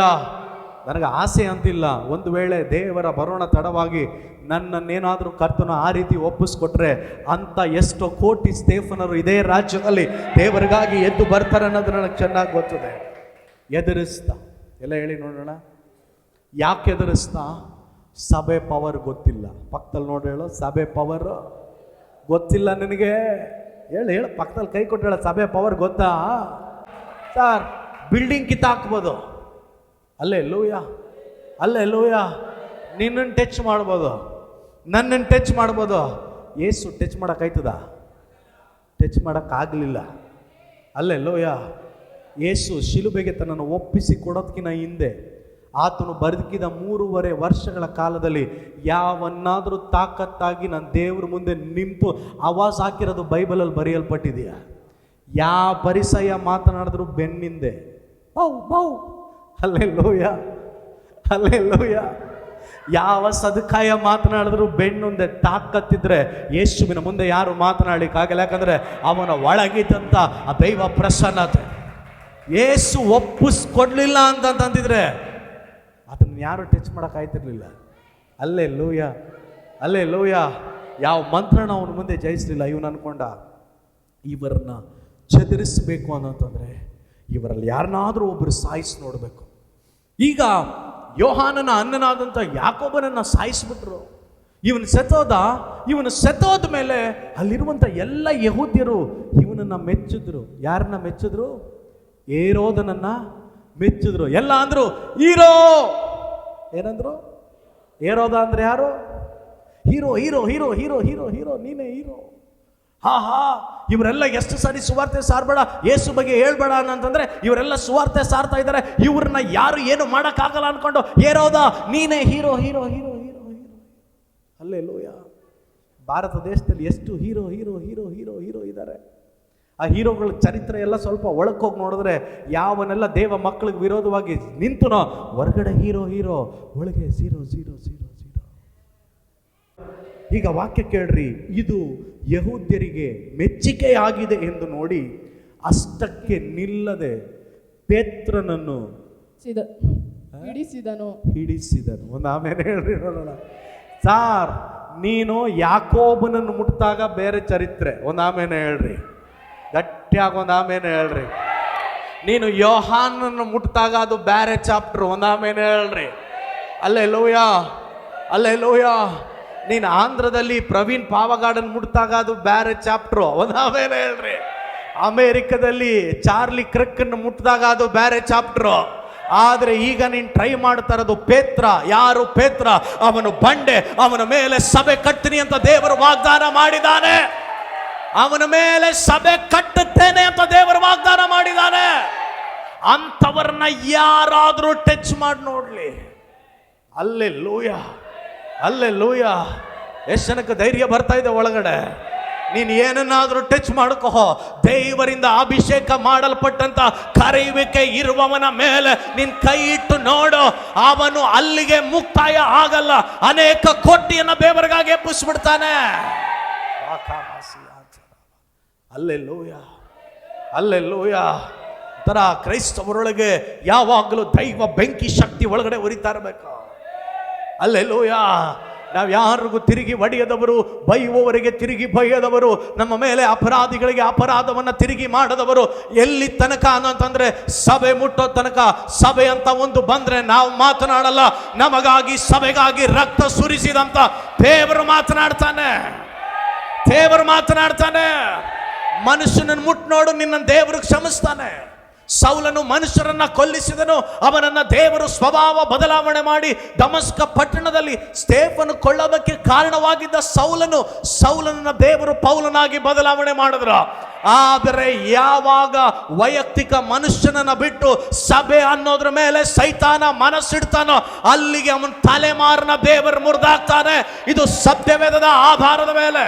ನನಗೆ ಆಸೆ ಅಂತಿಲ್ಲ, ಒಂದು ವೇಳೆ ದೇವರ ಬರೋಣ ತಡವಾಗಿ ನನ್ನನ್ನೇನಾದರೂ ಕರ್ತನು ಆ ರೀತಿ ಒಪ್ಪಿಸ್ಕೊಟ್ರೆ ಅಂತ ಎಷ್ಟೋ ಕೋಟಿ ಸ್ಟೇಫನರು ಇದೇ ರಾಜ್ಯದಲ್ಲಿ ದೇವರಿಗಾಗಿ ಎದ್ದು ಬರ್ತಾರೆ ಅನ್ನೋದು ನನಗೆ ಚೆನ್ನಾಗಿ ಗೊತ್ತಿದೆ. ಎದುರಿಸ್ತಾ ಎಲ್ಲ ಹೇಳಿ ನೋಡೋಣ. ಯಾಕೆ ಎದುರಿಸ್ತಾ? ಸಭೆ ಪವರ್ ಗೊತ್ತಿಲ್ಲ. ಪಕ್ಕದಲ್ಲಿ ನೋಡಿ ಹೇಳೋ, ಸಭೆ ಪವರ್ ಗೊತ್ತಿಲ್ಲ ನಿನಗೆ? ಹೇಳು ಪಕ್ಕದಲ್ಲಿ ಕೈ ಕೊಟ್ಟು ಹೇಳ, ಸಭೆ ಪವರ್ ಗೊತ್ತಾ? ಸರ್, ಬಿಲ್ಡಿಂಗ್ ಕಿತ್ತಾಕ್ಬೋದು. ಅಲ್ಲೇ ಲೂಯ, ಅಲ್ಲೇ ಲೂಯ. ನಿನ್ನನ್ನು ಟಚ್ ಮಾಡ್ಬೋದು, ನನ್ನನ್ನು ಟಚ್ ಮಾಡ್ಬೋದು. ಏಸು ಟಚ್ ಮಾಡೋಕ್ಕಾಯ್ತದ? ಟಚ್ ಮಾಡೋಕ್ಕಾಗಲಿಲ್ಲ. ಅಲ್ಲೇ ಲೂಯ. ಏಸು ಶಿಲುಬೆಗೆ ತನ್ನನ್ನು ಒಪ್ಪಿಸಿ ಕೊಡೋದಕ್ಕಿಂತ ಹಿಂದೆ ಆತನು ಬದುಕಿದ 3.5 ವರ್ಷಗಳ ಕಾಲದಲ್ಲಿ ಯಾವನ್ನಾದರೂ ತಾಕತ್ತಾಗಿ ನಾನು ದೇವ್ರ ಮುಂದೆ ನಿಂತು ಆವಾಜ್ ಹಾಕಿರೋದು ಬೈಬಲಲ್ಲಿ ಬರೆಯಲ್ಪಟ್ಟಿದೆಯಾ? ಯಾವ ಪರಿಸಯ ಮಾತನಾಡಿದ್ರು ಬೆನ್ನಿಂದೆ ಬೌ ಬೌ. ಅಲ್ಲೇ ಲೋಯ, ಅಲ್ಲೇ ಲೋಯ. ಯಾವ ಸದಕಾಯ ಮಾತನಾಡಿದ್ರು ಬೆನ್ನುಂದೆ ತಾಕತ್ತಿದ್ರೆ ಯೇಸುವಿನ ಮುಂದೆ ಯಾರು ಮಾತನಾಡಲಿಕ್ಕಾಗಲ್ಲ. ಯಾಕಂದ್ರೆ ಅವನ ಒಳಗಿದ್ದಂಥ ಆ ದೈವ ಪ್ರಸನ್ನತೆ. ಯೇಸು ಒಪ್ಪಿಸ್ಕೊಡ್ಲಿಲ್ಲ ಅಂತಂದಿದ್ರೆ ಅದು ಇವನನ್ನು ಯಾರು ಟಚ್ ಮಾಡೋಕ್ಕಾಯ್ತಿರ್ಲಿಲ್ಲ. ಅಲ್ಲೇ ಲೂಯ, ಅಲ್ಲೇ ಲೂಯ. ಯಾವ ಮಂತ್ರನ ಅವನ ಮುಂದೆ ಜಯಿಸಲಿಲ್ಲ. ಇವನು ಅನ್ಕೊಂಡ ಇವರನ್ನ ಚದುರಿಸಬೇಕು ಅನ್ನೋಂತಂದರೆ ಇವರಲ್ಲಿ ಯಾರನ್ನಾದರೂ ಒಬ್ಬರು ಸಾಯಿಸಿ ನೋಡಬೇಕು. ಈಗ ಯೋಹಾನನ ಅಣ್ಣನಾದಂಥ ಯಾಕೋಬನನ್ನು ಸಾಯಿಸಿಬಿಟ್ರು. ಇವನು ಸೆತೋದ ಮೇಲೆ ಅಲ್ಲಿರುವಂಥ ಎಲ್ಲ ಯಹೂದ್ಯರು ಇವನನ್ನು ಮೆಚ್ಚಿದ್ರು. ಯಾರನ್ನ ಮೆಚ್ಚಿದ್ರು? ಏರೋದನನ್ನ ಮೆಚ್ಚಿದ್ರು. ಎಲ್ಲ ಅಂದ್ರು ಹೀರೋ. ಏನಂದ್ರು? ಏರೋದ ಅಂದ್ರೆ ಯಾರು? Hero, hero, hero, hero, hero, hero, ನೀನೇ ಹೀರೋ. ಹಾ, ಇವರೆಲ್ಲ ಎಷ್ಟು ಸಾರಿ ಸುವಾರ್ತೆ ಸಾರ್ಬೇಡ, ಯೇಸು ಬಗ್ಗೆ ಹೇಳ್ಬೇಡ ಅಂತಂದ್ರೆ ಇವರೆಲ್ಲ ಸುವಾರ್ತೆ ಸಾರ್ತಾ ಇದ್ದಾರೆ. ಇವ್ರನ್ನ ಯಾರು ಏನು ಮಾಡೋಕ್ಕಾಗಲ್ಲ ಅನ್ಕೊಂಡು ಏರೋದ ನೀನೇ hero, hero, hero, hero, hero. Alleluia. Bharat ದೇಶದಲ್ಲಿ ಎಷ್ಟು hero hero hero hero hero ಇದ್ದಾರೆ. ಆ ಹೀರೋಗಳ ಚರಿತ್ರೆ ಎಲ್ಲ ಸ್ವಲ್ಪ ಒಳಕೋಗಿ ನೋಡಿದ್ರೆ ಯಾವನೆಲ್ಲ ದೇವ ಮಕ್ಕಳಿಗೆ ವಿರೋಧವಾಗಿ ನಿಂತುನೋ ಹೊರಗಡೆ ಹೀರೋ ಹೀರೋ, ಒಳಗೆ ಝೀರೋ ಝೀರೋ ಝೀರೋ ಝೀರೋ. ಈಗ ವಾಕ್ಯ ಕೇಳ್ರಿ. ಇದು ಯಹೂದ್ಯರಿಗೆ ಮೆಚ್ಚಿಕೆಯಾಗಿದೆ ಎಂದು ನೋಡಿ ಅಷ್ಟಕ್ಕೆ ನಿಲ್ಲದೆ ಪೇತ್ರನನ್ನು ಹಿಡಿಸಿದನು. ಒಂದು ಆಮೇಲೆ ಹೇಳ್ರಿ ನೋಡೋಣ. ಸಾರ್, ನೀನು ಯಾಕೋಬನನ್ನು ಮುಟ್ಟಿದಾಗ ಬೇರೆ ಚರಿತ್ರೆ. ಒಂದು ಆಮೇಲೆ ಹೇಳ್ರಿ, ಗಟ್ಟಿಯಾಗ ಒಂದು ಆಮೇಲೆ ಹೇಳ್ರಿ. ನೀನು ಯೋಹಾನನ್ನು ಮುಟ್ಟಿದಾಗ ಅದು ಬೇರೆ ಚಾಪ್ಟರ್. ಒಂದು ಆಮೇಲೆ ಹೇಳ್ರಿ. ಅಲ್ಲೇ ಲೋಯ, ಅಲ್ಲೇ ಲೋಯ. ನೀನು ಆಂಧ್ರದಲ್ಲಿ ಪ್ರವೀಣ್ ಪಾವಗಾಡನ್ ಮುಟ್ಟಿದಾಗ ಅದು ಬೇರೆ ಚಾಪ್ಟ್ರು. ಒಂದು ಆಮೇಲೆ ಹೇಳ್ರಿ. ಅಮೇರಿಕದಲ್ಲಿ ಚಾರ್ಲಿ ಕ್ರಿಕ್ಕನ್ನು ಮುಟ್ಟಿದಾಗ ಅದು ಬೇರೆ ಚಾಪ್ಟ್ರು. ಆದರೆ ಈಗ ನೀನು ಟ್ರೈ ಮಾಡ್ತಾ ಇರೋದು ಪೇತ್ರ. ಯಾರು ಪೇತ್ರ? ಅವನು ಬಂಡೆ, ಅವನ ಮೇಲೆ ಸಭೆ ಕಟ್ತೀನಿ ಅಂತ ದೇವರು ವಾಗ್ದಾನ ಮಾಡಿದ್ದಾನೆ. ಅವನ ಮೇಲೆ ಸಭೆ ಕಟ್ಟುತ್ತೇನೆ ಅಂತ ದೇವರು ವಾಗ್ದಾನ ಮಾಡಿದ್ದಾನೆ. ಅಂಥವ್ರನ್ನ ಯಾರಾದರೂ ಟಚ್ ಮಾಡಿ ನೋಡ್ಲಿ. ಅಲ್ಲೇ ಲೂಯ, ಅಲ್ಲೇ ಲೂಯ. ಎಷ್ಟು ಜನಕ್ಕೆ ಧೈರ್ಯ ಬರ್ತಾ ಇದೆ ಒಳಗಡೆ? ನೀನು ಏನನ್ನಾದರೂ ಟಚ್ ಮಾಡ್ಕೋ. ದೇವರಿಂದ ಅಭಿಷೇಕ ಮಾಡಲ್ಪಟ್ಟಂತ ಕರೆಯುವಿಕೆ ಇರುವವನ ಮೇಲೆ ನೀನ್ ಕೈ ಇಟ್ಟು ನೋಡು. ಅವನು ಅಲ್ಲಿಗೆ ಮುಕ್ತಾಯ ಆಗಲ್ಲ. ಅನೇಕ ಕೋಟಿಯನ್ನ ದೇವರಿಗಾಗಿ ಎಬ್ಬಿಸ್ಬಿಡ್ತಾನೆ. ಅಲ್ಲೇ ಲೂಯ, ಅಲ್ಲೇ ಲೂಯ. ತರ ಕ್ರೈಸ್ತವರೊಳಗೆ ಯಾವಾಗಲೂ ದೈವ ಬೆಂಕಿ ಶಕ್ತಿ ಒಳಗಡೆ ಉರಿತಾ ಇರಬೇಕು. ಅಲ್ಲೇ ಲೂಯ. ನಾವು ಯಾರಿಗೂ ತಿರುಗಿ ಒಡೆಯದವರು, ಬೈಯುವವರಿಗೆ ತಿರುಗಿ ಬೈಯದವರು, ನಮ್ಮ ಮೇಲೆ ಅಪರಾಧಿಗಳಿಗೆ ಅಪರಾಧವನ್ನು ತಿರುಗಿ ಮಾಡದವರು. ಎಲ್ಲಿ ತನಕ ಅನ್ನೋಂತಂದ್ರೆ ಸಭೆ ಮುಟ್ಟೋ ತನಕ. ಸಭೆ ಅಂತ ಒಂದು ಬಂದ್ರೆ ನಾವು ಮಾತನಾಡಲ್ಲ. ನಮಗಾಗಿ ಸಭೆಗಾಗಿ ರಕ್ತ ಸುರಿಸಿದಂತ ದೇವರು ಮಾತನಾಡ್ತಾನೆ. ದೇವರು ಮಾತನಾಡ್ತಾನೆ. ಮನುಷ್ಯನನ್ನು ಮುಟ್ಟು ನೋಡು, ನಿನ್ನ ದೇವರು ಕ್ಷಮಿಸ್ತಾನೆ. ಸೌಲನು ಮನುಷ್ಯರನ್ನ ಕೊಲ್ಲಿಸಿದನು. ಅವನನ್ನ ದೇವರು ಸ್ವಭಾವ ಬದಲಾವಣೆ ಮಾಡಿ ದಮಸ್ಕ ಪಟ್ಟಣದಲ್ಲಿ ಸ್ಟೇಫನು ಕೊಳ್ಳೋದಕ್ಕೆ ಕಾರಣವಾಗಿದ್ದ ಸೌಲನನ್ನ ದೇವರು ಪೌಲನಾಗಿ ಬದಲಾವಣೆ ಮಾಡಿದ್ರು. ಆದರೆ ಯಾವಾಗ ವೈಯಕ್ತಿಕ ಮನುಷ್ಯನನ್ನ ಬಿಟ್ಟು ಸಭೆ ಅನ್ನೋದ್ರ ಮೇಲೆ ಸೈತಾನ ಮನಸ್ಸಿಡ್ತಾನೋ ಅಲ್ಲಿಗೆ ಅವನ ತಲೆಮಾರನ ದೇವರು ಮುರಿದಾಕ್ತಾನೆ. ಇದು ಸತ್ಯವೇದದ ಆಧಾರದ ಮೇಲೆ.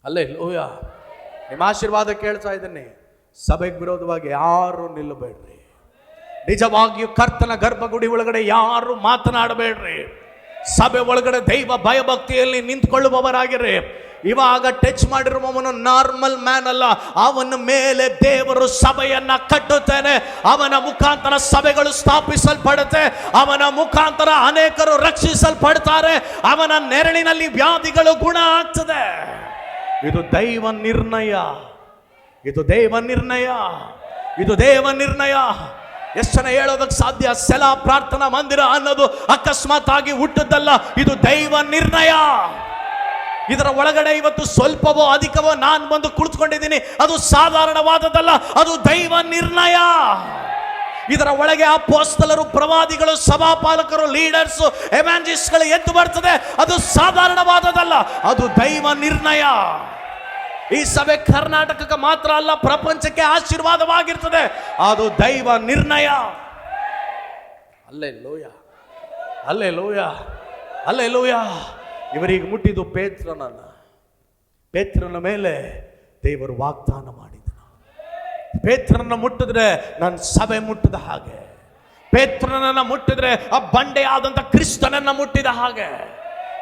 ಅಲ್ಲೇ ಲೂಯ. ನಿಮ್ಮ ಆಶೀರ್ವಾದ ಕೇಳ್ತಾ ಇದ್ದೀನಿ. ಸಭೆಗೆ ವಿರೋಧವಾಗಿ ಯಾರು ನಿಲ್ಲಬೇಡ್ರಿ. ನಿಜವಾಗಿಯೂ ಕರ್ತನ ಗರ್ಭಗುಡಿ ಒಳಗಡೆ ಯಾರು ಮಾತನಾಡಬೇಡ್ರಿ. ಸಭೆ ಒಳಗಡೆ ದೈವ ಭಯಭಕ್ತಿಯಲ್ಲಿ ನಿಂತ್ಕೊಳ್ಳುವವರಾಗಿರ್ರಿ. ಇವಾಗ ಟಚ್ ಮಾಡಿರುವವನು ನಾರ್ಮಲ್ ಮ್ಯಾನ್ ಅಲ್ಲ. ಅವನ ಮೇಲೆ ದೇವರು ಸಭೆಯನ್ನ ಕಟ್ಟುತ್ತೇನೆ. ಅವನ ಮುಖಾಂತರ ಸಭೆಗಳು ಸ್ಥಾಪಿಸಲ್ಪಡುತ್ತೆ. ಅವನ ಮುಖಾಂತರ ಅನೇಕರು ರಕ್ಷಿಸಲ್ಪಡ್ತಾರೆ. ಅವನ ನೆರಳಿನಲ್ಲಿ ವ್ಯಾಧಿಗಳು ಗುಣ ಆಗ್ತದೆ. ಇದು ದೈವ ನಿರ್ಣಯ. ಇದು ದೇವ ನಿರ್ಣಯ. ಇದು ದೇವ ನಿರ್ಣಯ. ಎಷ್ಟು ಜನ ಹೇಳೋದಕ್ಕೆ ಸಾಧ್ಯ? ಸೆಲಾ ಪ್ರಾರ್ಥನಾ ಮಂದಿರ ಅನ್ನೋದು ಅಕಸ್ಮಾತ್ ಆಗಿ ಹುಟ್ಟದ್ದಲ್ಲ. ಇದು ದೈವ ನಿರ್ಣಯ. ಇದರ ಒಳಗಡೆ ಇವತ್ತು ಸ್ವಲ್ಪವೋ ಅಧಿಕವೋ ನಾನು ಬಂದು ಕುಳಿತುಕೊಂಡಿದ್ದೀನಿ. ಅದು ಸಾಧಾರಣವಾದದ್ದಲ್ಲ, ಅದು ದೈವ ನಿರ್ಣಯ. ಇದರ ಒಳಗೆ ಅಪೊಸ್ತಲರು, ಪ್ರವಾದಿಗಳು, ಸಭಾಪಾಲಕರು, ಲೀಡರ್ಸ್, ಎವಾಂಜಲಿಸ್ಟ್ಗಳು ಎದ್ದು ಬರ್ತದೆ. ಅದು ಸಾಧಾರಣವಾದದ್ದಲ್ಲ, ಅದು ದೈವ ನಿರ್ಣಯ. ಈ ಸಭೆ ಕರ್ನಾಟಕಕ್ಕೆ ಮಾತ್ರ ಅಲ್ಲ, ಪ್ರಪಂಚಕ್ಕೆ ಆಶೀರ್ವಾದವಾಗಿರ್ತದೆ. ಅದು ದೈವ ನಿರ್ಣಯ. ಅಲ್ಲೇ ಲೋಯ, ಅಲ್ಲೇ ಲೋಯ, ಅಲ್ಲೇ ಲೋಯ. ಇವರಿಗೆ ಮುಟ್ಟಿದ್ದು ಪೇತ್ರನ ಮೇಲೆ ದೇವರು ವಾಗ್ದಾನ ಮಾಡಿದನು. ಪೇತ್ರನನ್ನು ಮುಟ್ಟಿದ್ರೆ ನನ್ನ ಸಭೆ ಮುಟ್ಟಿದ ಹಾಗೆ. ಪೇತ್ರನನ್ನ ಮುಟ್ಟಿದ್ರೆ ಆ ಬಂಡೆಯಾದಂಥ ಕ್ರಿಸ್ತನನ್ನ ಮುಟ್ಟಿದ ಹಾಗೆ.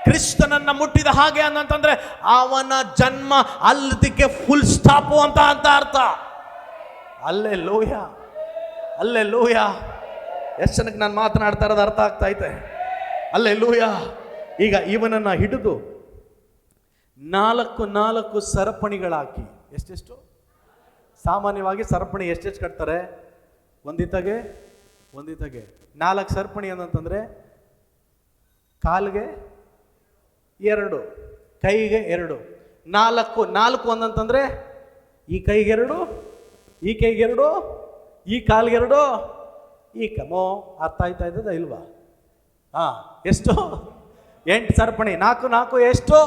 ಕ್ರಿಸ್ತನನ್ನ ಮುಟ್ಟಿದ ಹಾಗೆ ಅನ್ನಂತಂದ್ರೆ ಅವನ ಜನ್ಮ ಅಲ್ಲದಕ್ಕೆ ಫುಲ್ ಸ್ಟಾಪು ಅಂತ ಅರ್ಥ. ಅಲ್ಲೇ ಲೋಯ, ಅಲ್ಲೇ ಲೋಯ. ಎಷ್ಟು ಜನಕ್ಕೆ ನಾನು ಮಾತನಾಡ್ತಾ ಇರೋದು ಅರ್ಥ ಆಗ್ತಾ ಐತೆ? ಅಲ್ಲೆಲ್ಲೂಯ. ಈಗ ಇವನನ್ನ ಹಿಡಿದು 4 ಸರಪಣಿಗಳಾಕಿ, ಎಷ್ಟೆಷ್ಟು? ಸಾಮಾನ್ಯವಾಗಿ ಸರಪಣಿ ಎಷ್ಟೆಷ್ಟು ಕಟ್ತಾರೆ? ಒಂದಿತಗೆ 4 ಸರಪಣಿ ಅಂತಂದ್ರೆ ಕಾಲಿಗೆ 2, ಕೈಗೆ 2, 4 ಒಂದಂತಂದ್ರೆ ಈ ಕೈಗೆ 2, ಈ ಕೈಗೆ 2, ಈ ಕಾಲಿಗೆ 2, ಈ ಕಮೋ. ಅರ್ಥ ಆಯ್ತಾ ಇದ್ದದ ಇಲ್ವಾ? ಎಷ್ಟು? 8 ಸರಪಣಿ. 4 ಎಷ್ಟು?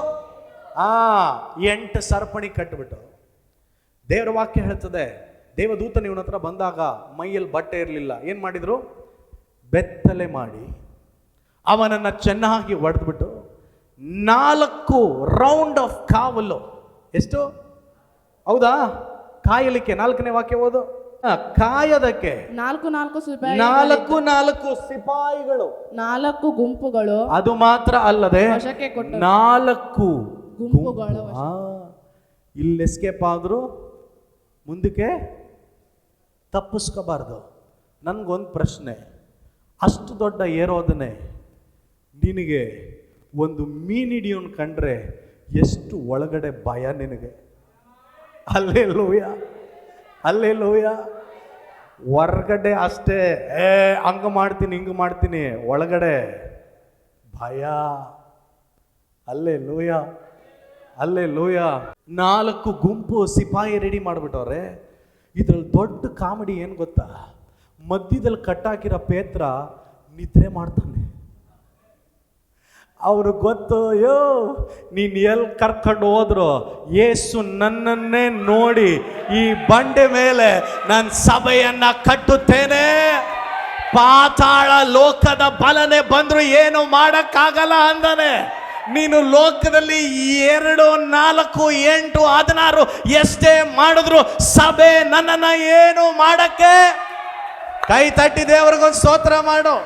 8 ಸರಪಣಿ ಕಟ್ಟಿಬಿಟ್ಟು ದೇವರ ವಾಕ್ಯ ಹೇಳ್ತದೆ, ದೇವದೂತನ ಇವನ ಹತ್ರ ಬಂದಾಗ ಮೈಯಲ್ಲಿ ಬಟ್ಟೆ ಇರಲಿಲ್ಲ. ಏನು ಮಾಡಿದ್ರು? ಬೆತ್ತಲೆ ಮಾಡಿ ಅವನನ್ನು ಚೆನ್ನಾಗಿ ಹೊಡೆದ್ಬಿಟ್ಟು 4 ರೌಂಡ್ ಆಫ್ ಕಾವಲು. ಎಷ್ಟು? ಹೌದಾ? ಕಾಯಲಿಕ್ಕೆ 4ನೇ ವಾಕ್ಯ ಓದು. ಕಾಯದಕ್ಕೆ 4 ಸಿಪಾಯಿಗಳು, 4 ಗುಂಪುಗಳು. ಅದು ಮಾತ್ರ ಅಲ್ಲದೆ ವಶಕ್ಕೆ ಕೊಟ್ಟರು. 4 ಗುಂಪುಗಳು. ಇಲ್ಲಿ ಎಸ್ಕೇಪ್ ಆದ್ರು ಮುಂದಕ್ಕೆ ತಪ್ಪಿಸ್ಕೋಬಾರ್ದು. ನನ್ಗೊಂದು ಪ್ರಶ್ನೆ, ಅಷ್ಟು ದೊಡ್ಡ ಏರೋದನೆ ನಿನಗೆ ಒಂದು ಮೀನಿಡಿಯೋನ್ ಕಂಡ್ರೆ ಎಷ್ಟು ಒಳಗಡೆ ಭಯ ನಿನಗೆ? ಅಲ್ಲೇಲೂಯ. ಹೊರಗಡೆ ಅಷ್ಟೇ ಹಂಗ ಮಾಡ್ತೀನಿ ಹಿಂಗ ಮಾಡ್ತೀನಿ, ಒಳಗಡೆ ಭಯ. ಅಲ್ಲೇಲೂಯ. 4 ಗುಂಪು ಸಿಪಾಯಿ ರೆಡಿ ಮಾಡಿಬಿಟ್ಟವ್ರೆ. ಇದ್ರಲ್ಲಿ ದೊಡ್ಡ ಕಾಮಿಡಿ ಏನು ಗೊತ್ತಾ? ಮಧ್ಯದಲ್ಲಿ ಕಟ್ಟಾಕಿರೋ ಪೇತ್ರ ನಿದ್ರೆ ಮಾಡ್ತಾನೆ. ಅವ್ರು ಗೊತ್ತು, ನೀನು ಎಲ್ಲಿ ಕರ್ಕೊಂಡು ಹೋದ್ರು ಯೇಸು ನನ್ನನ್ನೇ ನೋಡಿ ಈ ಬಂಡೆ ಮೇಲೆ ನಾನು ಸಭೆಯನ್ನ ಕಟ್ಟುತ್ತೇನೆ, ಪಾತಾಳ ಲೋಕದ ಬಲನೆ ಬಂದ್ರು ಏನು ಮಾಡಕ್ಕಾಗಲ್ಲ ಅಂದಾನೆ. ನೀನು ಲೋಕದಲ್ಲಿ 2, 4, 8, 16 ಎಷ್ಟೇ ಮಾಡಿದ್ರು ಸಭೆ ನನ್ನನ್ನ ಏನು ಮಾಡಕ್ಕೆ? ಕೈ ತಟ್ಟಿ ದೇವರಿಗೊಂದು ಸ್ತೋತ್ರ ಮಾಡು.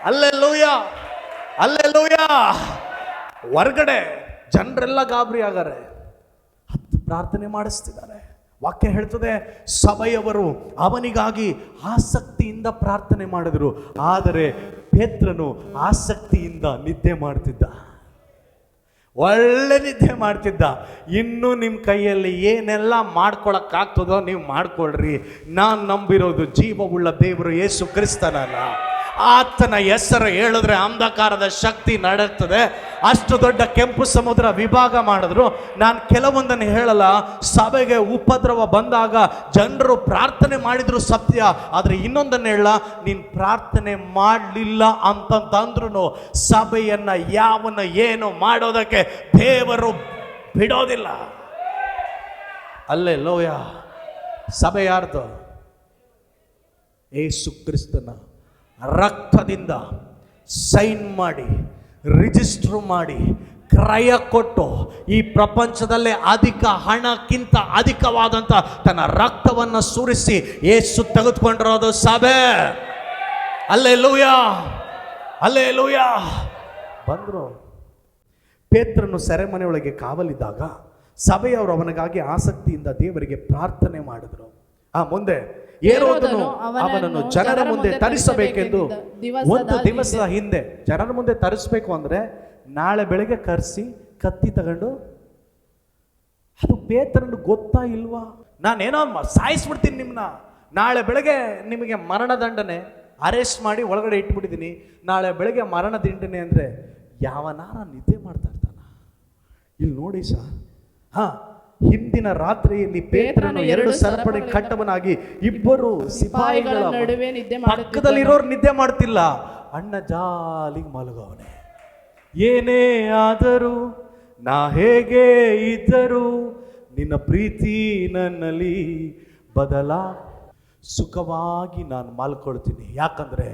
ಅಲ್ಲೆಲ್ಲೂಯ. ಹೊರಗಡೆ ಜನರೆಲ್ಲ ಗಾಬರಿ ಆಗಾರೆ, 10 ಪ್ರಾರ್ಥನೆ ಮಾಡಿಸ್ತಿದ್ದಾರೆ. ವಾಕ್ಯ ಹೇಳ್ತದೆ, ಸಭೆಯವರು ಅವನಿಗಾಗಿ ಆಸಕ್ತಿಯಿಂದ ಪ್ರಾರ್ಥನೆ ಮಾಡಿದ್ರು, ಆದರೆ ಪೇತ್ರನು ಆಸಕ್ತಿಯಿಂದ ನಿದ್ದೆ ಮಾಡ್ತಿದ್ದ. ಒಳ್ಳೆ ನಿದ್ದೆ ಮಾಡ್ತಿದ್ದ. ಇನ್ನು ನಿಮ್ಮ ಕೈಯಲ್ಲಿ ಏನೆಲ್ಲ ಮಾಡ್ಕೊಳಕ್ಕಾಗ್ತದೋ ನೀವು ಮಾಡ್ಕೊಳ್ರಿ. ನಾನು ನಂಬಿರೋದು ಜೀವವುಳ್ಳ ದೇವರು ಯೇಸು ಕ್ರಿಸ್ತನಲ್ಲ. ಆತನ ಹೆಸರು ಹೇಳಿದ್ರೆ ಅಂಧಕಾರದ ಶಕ್ತಿ ನಡೆಯುತ್ತದೆ. ಅಷ್ಟು ದೊಡ್ಡ ಕೆಂಪು ಸಮುದ್ರ ವಿಭಾಗ ಮಾಡಿದ್ರು. ನಾನು ಕೆಲವೊಂದನ್ನು ಹೇಳಲ್ಲ. ಸಭೆಗೆ ಉಪದ್ರವ ಬಂದಾಗ ಜನರು ಪ್ರಾರ್ಥನೆ ಮಾಡಿದ್ರು ಸತ್ಯ, ಆದರೆ ಇನ್ನೊಂದನ್ನು ಹೇಳ, ನೀನು ಪ್ರಾರ್ಥನೆ ಮಾಡಲಿಲ್ಲ ಅಂತಂದ್ರೂ ಸಭೆಯನ್ನ ಯಾವನ್ನ ಏನು ಮಾಡೋದಕ್ಕೆ ದೇವರು ಬಿಡೋದಿಲ್ಲ. ಅಲ್ಲೆಲ್ಲೋಯ. ಸಭೆ ಯಾರ್ದು? ಯೇಸು ಕ್ರಿಸ್ತನ ರಕ್ತದಿಂದ ಸೈನ್ ಮಾಡಿ, ರಿಜಿಸ್ಟರ್ ಮಾಡಿ, ಕ್ರಯ ಕೊಟ್ಟು ಈ ಪ್ರಪಂಚದಲ್ಲೇ ಅಧಿಕ ಹಣಕ್ಕಿಂತ ಅಧಿಕವಾದಂಥ ತನ್ನ ರಕ್ತವನ್ನು ಸುರಿಸಿ ಯೇಸು ತೆಗೆದುಕೊಂಡಿರೋದು ಸಭೆ. ಅಲ್ಲೇಲೂಯ. ಬಂದರು. ಪೇತ್ರನು ಸೆರೆಮನೆಯೊಳಗೆ ಕಾವಲಿದ್ದಾಗ ಸಭೆಯವರು ಅವನಿಗಾಗಿ ಆಸಕ್ತಿಯಿಂದ ದೇವರಿಗೆ ಪ್ರಾರ್ಥನೆ ಮಾಡಿದ್ರು. ಮುಂದೆ ಹೇರೋದನು ಅವನನ್ನು ಜನರ ಮುಂದೆ ತರಿಸಬೇಕೆಂದು ಒಂದು ದಿವಸದ ಹಿಂದೆ, ಜನರ ಮುಂದೆ ತರಿಸಬೇಕು ಅಂದ್ರೆ ನಾಳೆ ಬೆಳಗ್ಗೆ ಕರೆಸಿ ಕತ್ತಿ ತಗೊಂಡು, ಅದು ಪೇತ್ರನಿಗೆ ಗೊತ್ತಾ ಇಲ್ವಾ? ನಾನೇನೋ ಸಾಯಿಸ್ಬಿಡ್ತೀನಿ ನಿಮ್ಮನ್ನ, ನಾಳೆ ಬೆಳಗ್ಗೆ ನಿಮಗೆ ಮರಣದಂಡನೆ ಅರೆಸ್ಟ್ ಮಾಡಿ ಒಳಗಡೆ ಇಟ್ಬಿಟ್ಟಿದ್ದೀನಿ, ನಾಳೆ ಬೆಳಗ್ಗೆ ಮರಣ ದಂಡನೆ ಅಂದರೆ ಯಾವನಾರ ನಿದ್ದೆ ಮಾಡ್ತಾ ಇರ್ತಾನ? ಇಲ್ಲಿ ನೋಡಿ ಸರ್, ಹಿಂದಿನ ರಾತ್ರಿಯಲ್ಲಿ ಪೇತ್ರನು 2 ಸರಪಣಿ ಕಟ್ಟವನಾಗಿ 2 ಸಿಪಾಯಿಗಳ ನಡುವೆ ಪಕ್ಕದಲ್ಲಿರೋರು ನಿದ್ದೆ ಮಾಡ್ತಿಲ್ಲ, ಅಣ್ಣ ಜಾಲಿಗೆ ಮಲಗವನೆ. ಏನೇ ಆದರೂ, ನಾ ಹೇಗೆ ಇದ್ದರೂ, ನಿನ್ನ ಪ್ರೀತಿ ನನ್ನಲ್ಲಿ ಸುಖವಾಗಿ ನಾನು ಮಲ್ಕೊಳ್ತೀನಿ. ಯಾಕಂದ್ರೆ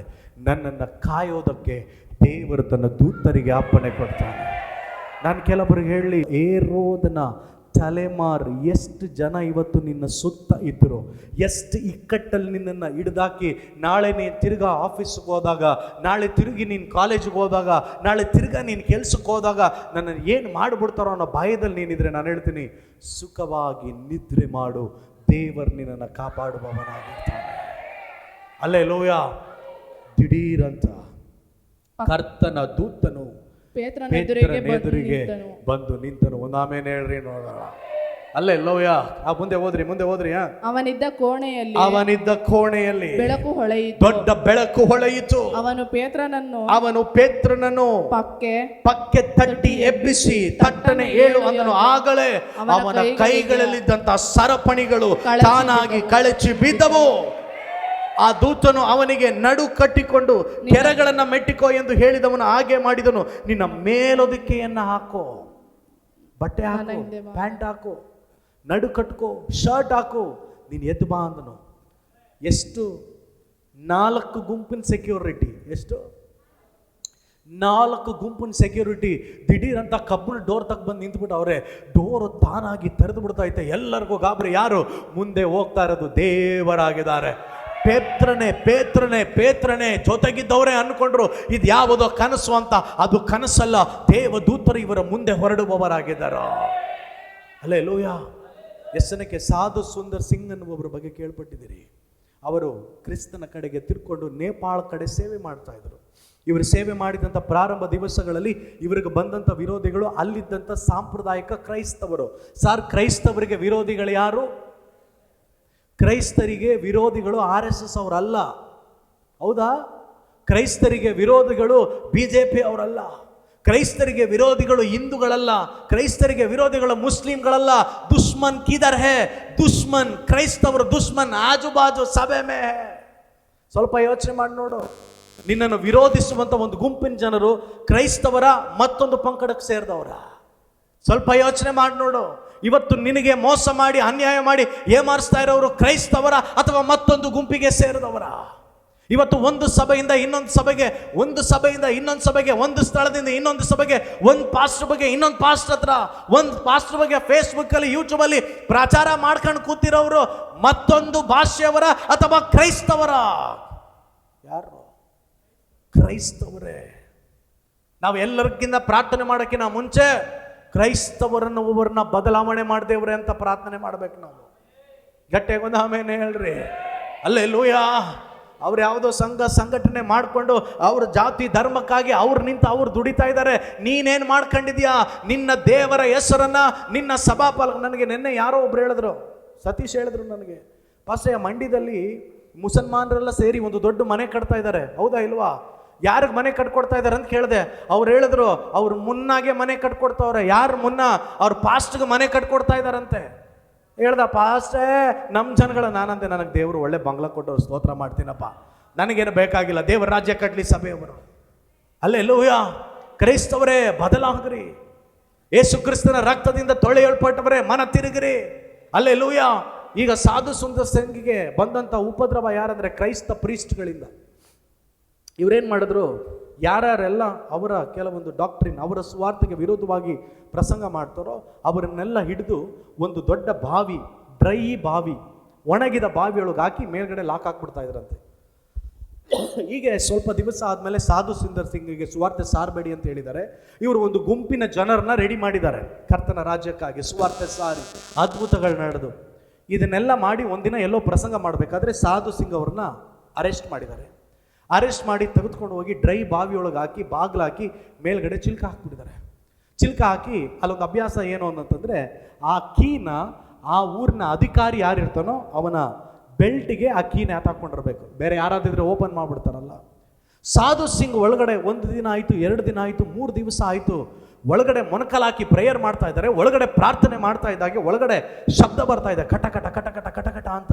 ನನ್ನನ್ನು ಕಾಯೋದಕ್ಕೆ ದೇವರು ತನ್ನ ದೂತರಿಗೆ ಅಪ್ಪಣೆ ಕೊಡ್ತಾನೆ. ನಾನು ಕೆಲವರಿಗೆ ಹೇಳಿ, ಏರೋದನ ತಲೆಮಾರು ಎಷ್ಟು ಜನ ಇವತ್ತು ನಿನ್ನ ಸುತ್ತ ಇದ್ದರು, ಎಷ್ಟು ಇಕ್ಕಟ್ಟಲ್ಲಿ ನಿನ್ನನ್ನು ಹಿಡ್ದಾಕಿ, ನಾಳೆ ನೀನು ತಿರ್ಗಾ ಆಫೀಸ್ಗೆ ಹೋದಾಗ, ನಾಳೆ ತಿರುಗಿ ನೀನು ಕಾಲೇಜಿಗೆ ಹೋದಾಗ, ನಾಳೆ ತಿರ್ಗಾ ನೀನು ಕೆಲ್ಸಕ್ಕೆ ಹೋದಾಗ ನನ್ನನ್ನು ಏನು ಮಾಡಿಬಿಡ್ತಾರೋ ಅನ್ನೋ ಭಯದಲ್ಲಿ ನೀನಿದ್ರೆ, ನಾನು ಹೇಳ್ತೀನಿ, ಸುಖವಾಗಿ ನಿದ್ರೆ ಮಾಡು, ದೇವರು ನಿನ್ನನ್ನು ಕಾಪಾಡುವವನಾಗಿರ್ತಾನೆ. ಅಲ್ಲೇಲೂಯ. ದಿಢೀರಂತ ಕರ್ತನ ದೂತನು ಪೇತ್ರನ ಎದುರಿಗೆ ಬಂದು ನಿಂತನು. ಒಂದು ಆಮೇಲೆ ಹೇಳ್ರಿ ನೋಡೋಣ. ಅಲ್ಲೇ ಲೋಯ ಮುಂದೆ ಹೋದ್ರಿ ಅವನಿದ್ದ ಕೋಣೆಯಲ್ಲಿ ಬೆಳಕು ಹೊಳೆಯಿತು, ದೊಡ್ಡ ಬೆಳಕು ಹೊಳೆಯಿತು. ಅವನು ಪೇತ್ರನನ್ನು ಪಕ್ಕೆ ತಟ್ಟಿ ಎಬ್ಬಿಸಿ ತಟ್ಟನೆ ಏಳು ಅಂದನು. ಆಗಲೇ ಅವನ ಕೈಗಳಲ್ಲಿದ್ದಂತ ಸರಪಣಿಗಳು ತಾನಾಗಿ ಕಳಚಿ ಬಿದ್ದವು. ಆ ದೂತನು ಅವನಿಗೆ ನಡು ಕಟ್ಟಿಕೊಂಡು ಕೆರೆಗಳನ್ನ ಮೆಟ್ಟಿಕೋ ಎಂದು ಹೇಳಿದವನು ಹಾಗೆ ಮಾಡಿದನು. ನಿನ್ನ ಮೇಲೊದಿಕೆಯನ್ನ ಹಾಕೋ, ಬಟ್ಟೆ ಹಾಕು, ಪ್ಯಾಂಟ್ ಹಾಕು, ನಡು ಕಟ್ಕೋ, ಶರ್ಟ್ ಹಾಕು, ನೀನು ಎದ್ದು ಬಾ ಅಂದನು. ಎಷ್ಟು? 4 ಗುಂಪಿನ ಸೆಕ್ಯೂರಿಟಿ. ಎಷ್ಟು? 4 ಗುಂಪಿನ ಸೆಕ್ಯೂರಿಟಿ ದಿಢೀರಂತ ಕಬ್ಬಿಣ ಡೋರ್ ತಕ್ಕ ಬಂದು ನಿಂತ್ಬಿಟ್ಟು ಅವರೇ ಡೋರು ತಾನಾಗಿ ತೆರೆದು ಬಿಡ್ತಾ ಐತೆ. ಎಲ್ಲರಿಗೂ ಗಾಬರಿ. ಯಾರು? ಮುಂದೆ ಹೋಗ್ತಾ ಇರೋದು ದೇವರಾಗಿದ್ದಾರೆ. ಪೇತ್ರನೇ ಜೊತೆಗಿದ್ದವರೇ ಅನ್ಕೊಂಡ್ರು ಇದು ಯಾವುದೋ ಕನಸು ಅಂತ. ಅದು ಕನಸಲ್ಲ, ದೇವದೂತರು ಇವರ ಮುಂದೆ ಹೊರಡುವವರಾಗಿದ್ದಾರ. ಹಲ್ಲೆಲೂಯ. ಎಸ್ಸನಕ್ಕೆ ಸಾಧು ಸುಂದರ್ ಸಿಂಗ್ ಅನ್ನುವವರ ಬಗ್ಗೆ ಕೇಳ್ಪಟ್ಟಿದ್ದೀರಿ. ಅವರು ಕ್ರಿಸ್ತನ ಕಡೆಗೆ ತಿರ್ಕೊಂಡು ನೇಪಾಳ ಕಡೆ ಸೇವೆ ಮಾಡ್ತಾ ಇದ್ರು. ಇವರು ಸೇವೆ ಮಾಡಿದಂಥ ಪ್ರಾರಂಭ ದಿವಸಗಳಲ್ಲಿ ಇವರಿಗೆ ಬಂದಂಥ ವಿರೋಧಿಗಳು ಅಲ್ಲಿದ್ದಂಥ ಸಾಂಪ್ರದಾಯಿಕ ಕ್ರೈಸ್ತವರು. ಕ್ರೈಸ್ತವರಿಗೆ ವಿರೋಧಿಗಳು ಯಾರು? ಕ್ರೈಸ್ತರಿಗೆ ವಿರೋಧಿಗಳು RSS ಅವರಲ್ಲ, ಹೌದಾ? ಕ್ರೈಸ್ತರಿಗೆ ವಿರೋಧಿಗಳು BJP ಅವರಲ್ಲ, ಕ್ರೈಸ್ತರಿಗೆ ವಿರೋಧಿಗಳು ಹಿಂದೂಗಳಲ್ಲ, ಕ್ರೈಸ್ತರಿಗೆ ವಿರೋಧಿಗಳು ಮುಸ್ಲಿಂಗಳಲ್ಲ. ದುಶ್ಮನ್ ಕಿದರ್ ಹೇ? ದುಶ್ಮನ್ ಕ್ರೈಸ್ತವರು, ದುಶ್ಮನ್ ಆಜು ಬಾಜು ಸಭೆ ಮೇ. ಸ್ವಲ್ಪ ಯೋಚನೆ ಮಾಡಿ ನೋಡು. ನಿನ್ನನ್ನು ವಿರೋಧಿಸುವಂತ ಒಂದು ಗುಂಪಿನ ಜನರು ಕ್ರೈಸ್ತವರ ಮತ್ತೊಂದು ಪಂಗಡಕ್ಕೆ ಸೇರಿದವರ? ಸ್ವಲ್ಪ ಯೋಚನೆ ಮಾಡಿ ನೋಡು. ಇವತ್ತು ನಿನಗೆ ಮೋಸ ಮಾಡಿ ಅನ್ಯಾಯ ಮಾಡಿ ಏಮಾರಿಸ್ತಾ ಇರೋರು ಕ್ರೈಸ್ತವರ ಅಥವಾ ಮತ್ತೊಂದು ಗುಂಪಿಗೆ ಸೇರಿದವರ? ಇವತ್ತು ಒಂದು ಸಭೆಯಿಂದ ಇನ್ನೊಂದು ಸಭೆಗೆ, ಒಂದು ಸಭೆಯಿಂದ ಇನ್ನೊಂದು ಸಭೆಗೆ, ಒಂದು ಸ್ಥಳದಿಂದ ಇನ್ನೊಂದು ಸಭೆಗೆ, ಒಂದು ಪಾಸ್ಟರ್ ಬಗ್ಗೆ ಇನ್ನೊಂದು ಪಾಸ್ಟರ್ ಹತ್ರ, ಒಂದು ಪಾಸ್ಟರ್ ಬಗ್ಗೆ ಫೇಸ್ಬುಕ್ ಅಲ್ಲಿ ಯೂಟ್ಯೂಬ್ ಅಲ್ಲಿ ಪ್ರಚಾರ ಮಾಡ್ಕೊಂಡು ಕೂತಿರೋರು ಮತ್ತೊಂದು ಭಾಷೆಯವರ ಅಥವಾ ಕ್ರೈಸ್ತವರ? ಯಾರು? ಕ್ರೈಸ್ತವರೇ. ನಾವು ಎಲ್ಲರಿಗಿಂತ ಪ್ರಾರ್ಥನೆ ಮಾಡೋಕ್ಕಿಂತ ಮುಂಚೆ ಕ್ರೈಸ್ತವರನ್ನು ಒಬ್ಬರನ್ನ ಬದಲಾವಣೆ ಮಾಡ್ದೇವ್ರೆ ಅಂತ ಪ್ರಾರ್ಥನೆ ಮಾಡ್ಬೇಕು ನಾವು. ಗಟ್ಟಿಯಾಗಿ ಒಂದು ಆಮೇಲೆ ಹೇಳ್ರಿ. ಹಲ್ಲೆಲೂಯಾ. ಅವ್ರು ಯಾವುದೋ ಸಂಘಟನೆ ಮಾಡಿಕೊಂಡು ಅವ್ರ ಜಾತಿ ಧರ್ಮಕ್ಕಾಗಿ ಅವ್ರು ನಿಂತು ಅವ್ರು ದುಡಿತಾ ಇದ್ದಾರೆ. ನೀನೇನು ಮಾಡ್ಕೊಂಡಿದ್ಯಾ? ನಿನ್ನ ದೇವರ ಹೆಸರನ್ನ, ನಿನ್ನ ಸಭಾಪಾಲ. ನನಗೆ ನಿನ್ನೆ ಯಾರೋ ಒಬ್ರು ಹೇಳಿದ್ರು, ಸತೀಶ್ ಹೇಳಿದ್ರು ನನಗೆ, ಪಾಸ್ಟರ್ ಮಂಡ್ಯದಲ್ಲಿ ಮುಸಲ್ಮಾನರೆಲ್ಲ ಸೇರಿ ಒಂದು ದೊಡ್ಡ ಮನೆ ಕಟ್ತಾ ಇದ್ದಾರೆ, ಹೌದಾ ಇಲ್ವಾ? ಯಾರಿಗೆ ಮನೆ ಕಟ್ಕೊಡ್ತಾ ಇದ್ದಾರೆ ಅಂತ ಕೇಳಿದೆ. ಅವ್ರು ಹೇಳಿದ್ರು ಅವ್ರು ಮುನ್ನಾಗೆ ಮನೆ ಕಟ್ಕೊಡ್ತಾವ್ರೆ. ಯಾರು ಮುನ್ನ? ಅವ್ರ ಪಾಸ್ಟ್ಗೆ ಮನೆ ಕಟ್ಕೊಡ್ತಾ ಇದ್ದಾರಂತೆ. ಹೇಳ್ದ ಪಾಸ್ಟೇ ನಮ್ಮ ಜನಗಳ. ನಾನಂತೆ ನನಗೆ ದೇವರು ಒಳ್ಳೆ ಬಂಗ್ಲಾ ಕೊಟ್ಟವ್ರು, ಸ್ತೋತ್ರ ಮಾಡ್ತೀನಪ್ಪ, ನನಗೇನು ಬೇಕಾಗಿಲ್ಲ, ದೇವರ ರಾಜ್ಯ ಕಟ್ಟಲಿ ಸಭೆಯವರು. ಹಲ್ಲೆಲೂಯಾ. ಕ್ರೈಸ್ತವರೇ ಬದಲಾಗ್ರಿ. ಯೇಸು ಕ್ರಿಸ್ತನ ರಕ್ತದಿಂದ ತೊಳೆಯಲ್ಪಟ್ಟವರೇ ಮನ ತಿರುಗಿರಿ. ಹಲ್ಲೆಲೂಯಾ. ಈಗ ಸಾಧು ಸುಂದರ ಸಂಘಿಗೆ ಬಂದಂಥ ಉಪದ್ರವ ಯಾರಂದ್ರೆ ಕ್ರೈಸ್ತ ಪ್ರೀಸ್ಟ್ಗಳಿಂದ. ಇವರೇನು ಮಾಡಿದ್ರು? ಯಾರ್ಯಾರೆಲ್ಲ ಅವರ ಕೆಲವೊಂದು ಡಾಕ್ಟ್ರಿನ್, ಅವರ ಸ್ವಾರ್ಥಕ್ಕೆ ವಿರೋಧವಾಗಿ ಪ್ರಸಂಗ ಮಾಡ್ತಾರೋ ಅವರನ್ನೆಲ್ಲ ಹಿಡಿದು ಒಂದು ದೊಡ್ಡ ಬಾವಿ, ಡ್ರೈ ಬಾವಿ, ಒಣಗಿದ ಬಾವಿಯೊಳಗೆ ಹಾಕಿ ಮೇಲ್ಗಡೆ ಲಾಕ್ ಹಾಕ್ಬಿಡ್ತಾ ಇದ್ರಂತೆ. ಹೀಗೆ ಸ್ವಲ್ಪ ದಿವಸ ಆದಮೇಲೆ ಸಾಧು ಸುಂದರ್ ಸಿಂಗ್ಗೆ ಸುವಾರ್ತೆ ಸಾರಬೇಡಿ ಅಂತ ಹೇಳಿದ್ದಾರೆ. ಇವರು ಒಂದು ಗುಂಪಿನ ಜನರನ್ನ ರೆಡಿ ಮಾಡಿದ್ದಾರೆ ಕರ್ತನ ರಾಜ್ಯಕ್ಕಾಗಿ. ಸುವಾರ್ತೆ ಸಾರಿ ಅದ್ಭುತಗಳು ನಡೆದು ಇದನ್ನೆಲ್ಲ ಮಾಡಿ ಒಂದಿನ ಎಲ್ಲೋ ಪ್ರಸಂಗ ಮಾಡಬೇಕಾದ್ರೆ ಸಾಧು ಸಿಂಗ್ ಅವ್ರನ್ನ ಅರೆಸ್ಟ್ ಮಾಡಿದ್ದಾರೆ. ಅರೆಸ್ಟ್ ಮಾಡಿ ತೆಗೆದುಕೊಂಡು ಹೋಗಿ ಡ್ರೈ ಬಾವಿಯೊಳಗೆ ಹಾಕಿ ಬಾಗಿಲಾಕಿ ಮೇಲ್ಗಡೆ ಚಿಲ್ಕ ಹಾಕ್ಬಿಟ್ಟಿದ್ದಾರೆ. ಚಿಲ್ಕ ಹಾಕಿ ಅಲ್ಲೊಂದು ಅಭ್ಯಾಸ ಏನು ಅಂತಂದರೆ, ಆ ಕೀನ ಆ ಊರಿನ ಅಧಿಕಾರಿ ಯಾರಿರ್ತಾನೋ ಅವನ ಬೆಲ್ಟಿಗೆ ಆ ಕೀನ ಹಾಕೊಂಡಿರ್ಬೇಕು. ಬೇರೆ ಯಾರಾದಿದ್ರೆ ಓಪನ್ ಮಾಡಿಬಿಡ್ತಾರಲ್ಲ. ಸಾಧು ಸಿಂಗ್ ಒಳಗಡೆ 1 ದಿನ ಆಯಿತು, 2 ದಿನ ಆಯಿತು, 3 ದಿವಸ ಆಯಿತು. ಒಳಗಡೆ ಮೊಣಕಲಾಕಿ ಪ್ರೇಯರ್ ಮಾಡ್ತಾ ಇದ್ದಾರೆ. ಒಳಗಡೆ ಪ್ರಾರ್ಥನೆ ಮಾಡ್ತಾ ಇದ್ದಾಗೆ ಒಳಗಡೆ ಶಬ್ದ ಬರ್ತಾ ಇದೆ, ಕಟ ಕಟ ಕಟ ಕಟ ಕಟ ಕಟ ಅಂತ.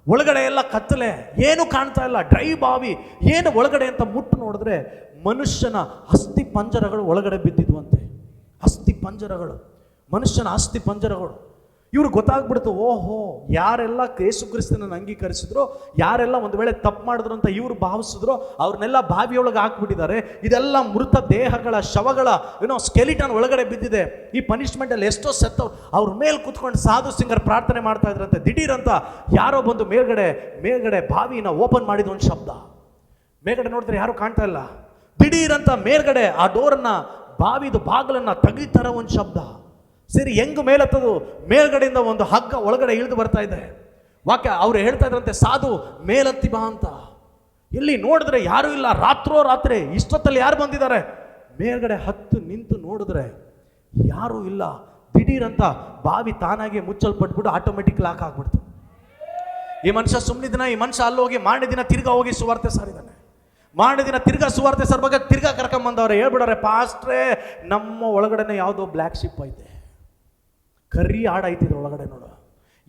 ಒಳಗಡೆ ಎಲ್ಲ ಕತ್ತಲೆ, ಏನು ಕಾಣ್ತಾ ಇಲ್ಲ, ಡ್ರೈ ಬಾವಿ. ಏನು ಒಳಗಡೆ ಅಂತ ಮುಟ್ಟು ನೋಡಿದ್ರೆ ಮನುಷ್ಯನ ಅಸ್ಥಿ ಪಂಜರಗಳು ಒಳಗಡೆ ಬಿದ್ದಿದ್ವಂತೆ. ಅಸ್ಥಿ ಪಂಜರಗಳು, ಮನುಷ್ಯನ ಅಸ್ಥಿ ಪಂಜರಗಳು. ಇವ್ರು ಗೊತ್ತಾಗ್ಬಿಡ್ತು, ಓಹೋ, ಯಾರೆಲ್ಲ ಯೇಸು ಕ್ರಿಸ್ತನನ್ನು ಅಂಗೀಕರಿಸಿದ್ರು, ಯಾರೆಲ್ಲ ಒಂದು ವೇಳೆ ತಪ್ಪು ಮಾಡಿದ್ರು ಅಂತ ಇವ್ರು ಭಾವಿಸಿದ್ರು, ಅವ್ರನ್ನೆಲ್ಲ ಬಾವಿಯೊಳಗೆ ಹಾಕ್ಬಿಟ್ಟಿದ್ದಾರೆ. ಇದೆಲ್ಲ ಮೃತ ದೇಹಗಳ ಶವಗಳ ಸ್ಕೆಲಿಟನ್ ಒಳಗಡೆ ಬಿದ್ದಿದೆ. ಈ ಪನಿಷ್ಮೆಂಟಲ್ಲಿ ಎಷ್ಟೋ ಸತ್ತವ್ರು. ಅವ್ರ ಮೇಲೆ ಕೂತ್ಕೊಂಡು ಸಾಧು ಸಿಂಗರ್ ಪ್ರಾರ್ಥನೆ ಮಾಡ್ತಾ ಇದ್ರಂತೆ. ದಿಢೀರಂತ ಯಾರೋ ಬಂದು ಮೇಲ್ಗಡೆ ಬಾವಿನ ಓಪನ್ ಮಾಡಿದ ಒಂದು ಶಬ್ದ. ಮೇಲ್ಗಡೆ ನೋಡಿದ್ರೆ ಯಾರು ಕಾಣ್ತಾ ಇಲ್ಲ. ದಿಢೀರಂತ ಮೇಲ್ಗಡೆ ಆ ಡೋರನ್ನ, ಬಾವಿದು ಬಾಗಿಲನ್ನ ತೆಗಿತಾರ ಒಂದು ಶಬ್ದ. ಸರಿ, ಹೆಂಗ್ ಮೇಲತ್ತದು? ಮೇಲ್ಗಡೆಯಿಂದ ಒಂದು ಹಗ್ಗ ಒಳಗಡೆ ಇಳಿದು ಬರ್ತಾ ಇದೆ. ವಾಕ್ಯ ಅವ್ರು ಹೇಳ್ತಾ ಇದ್ರಂತೆ, ಸಾಧು ಮೇಲತ್ತಿ ಬಾ ಅಂತ. ಇಲ್ಲಿ ನೋಡಿದ್ರೆ ಯಾರೂ ಇಲ್ಲ, ರಾತ್ರಿ ಇಷ್ಟೊತ್ತಲ್ಲಿ ಯಾರು ಬಂದಿದ್ದಾರೆ? ಮೇಲ್ಗಡೆ ಹತ್ತು ನಿಂತು ನೋಡಿದ್ರೆ ಯಾರೂ ಇಲ್ಲ. ದಿಢೀರಂತ ಬಾವಿ ತಾನಾಗೆ ಮುಚ್ಚಲ್ಪಟ್ಬಿಟ್ಟು ಆಟೋಮೆಟಿಕ್ ಲಾಕ್ ಆಗ್ಬಿಡ್ತು. ಈ ಮನುಷ್ಯ ಸುಮ್ಮನಿದಿನ, ಈ ಮನುಷ್ಯ ಅಲ್ಲೋಗಿ ಮಾರನೇ ದಿನ ತಿರ್ಗಾ ಹೋಗಿ ಸುವಾರ್ತೆ ಸಾರಿದ್ದಾನೆ. ಮಾರನೇ ದಿನ ತಿರ್ಗಾ ಸುವಾರ್ತೆ ಸಾರ್ವಾಗ ತಿರ್ಗಾ ಕರ್ಕೊಂಬಂದವ್ರೆ. ಹೇಳ್ಬಿಡಾರೆ, ಪಾಸ್ಟ್ರೇ ನಮ್ಮ ಒಳಗಡೆನೆ ಯಾವುದೋ ಬ್ಲ್ಯಾಕ್ ಶಿಪ್ ಐತೆ, ಕರಿ ಆಡ ಐತಿದ್ರ ಒಳಗಡೆ ನೋಡು.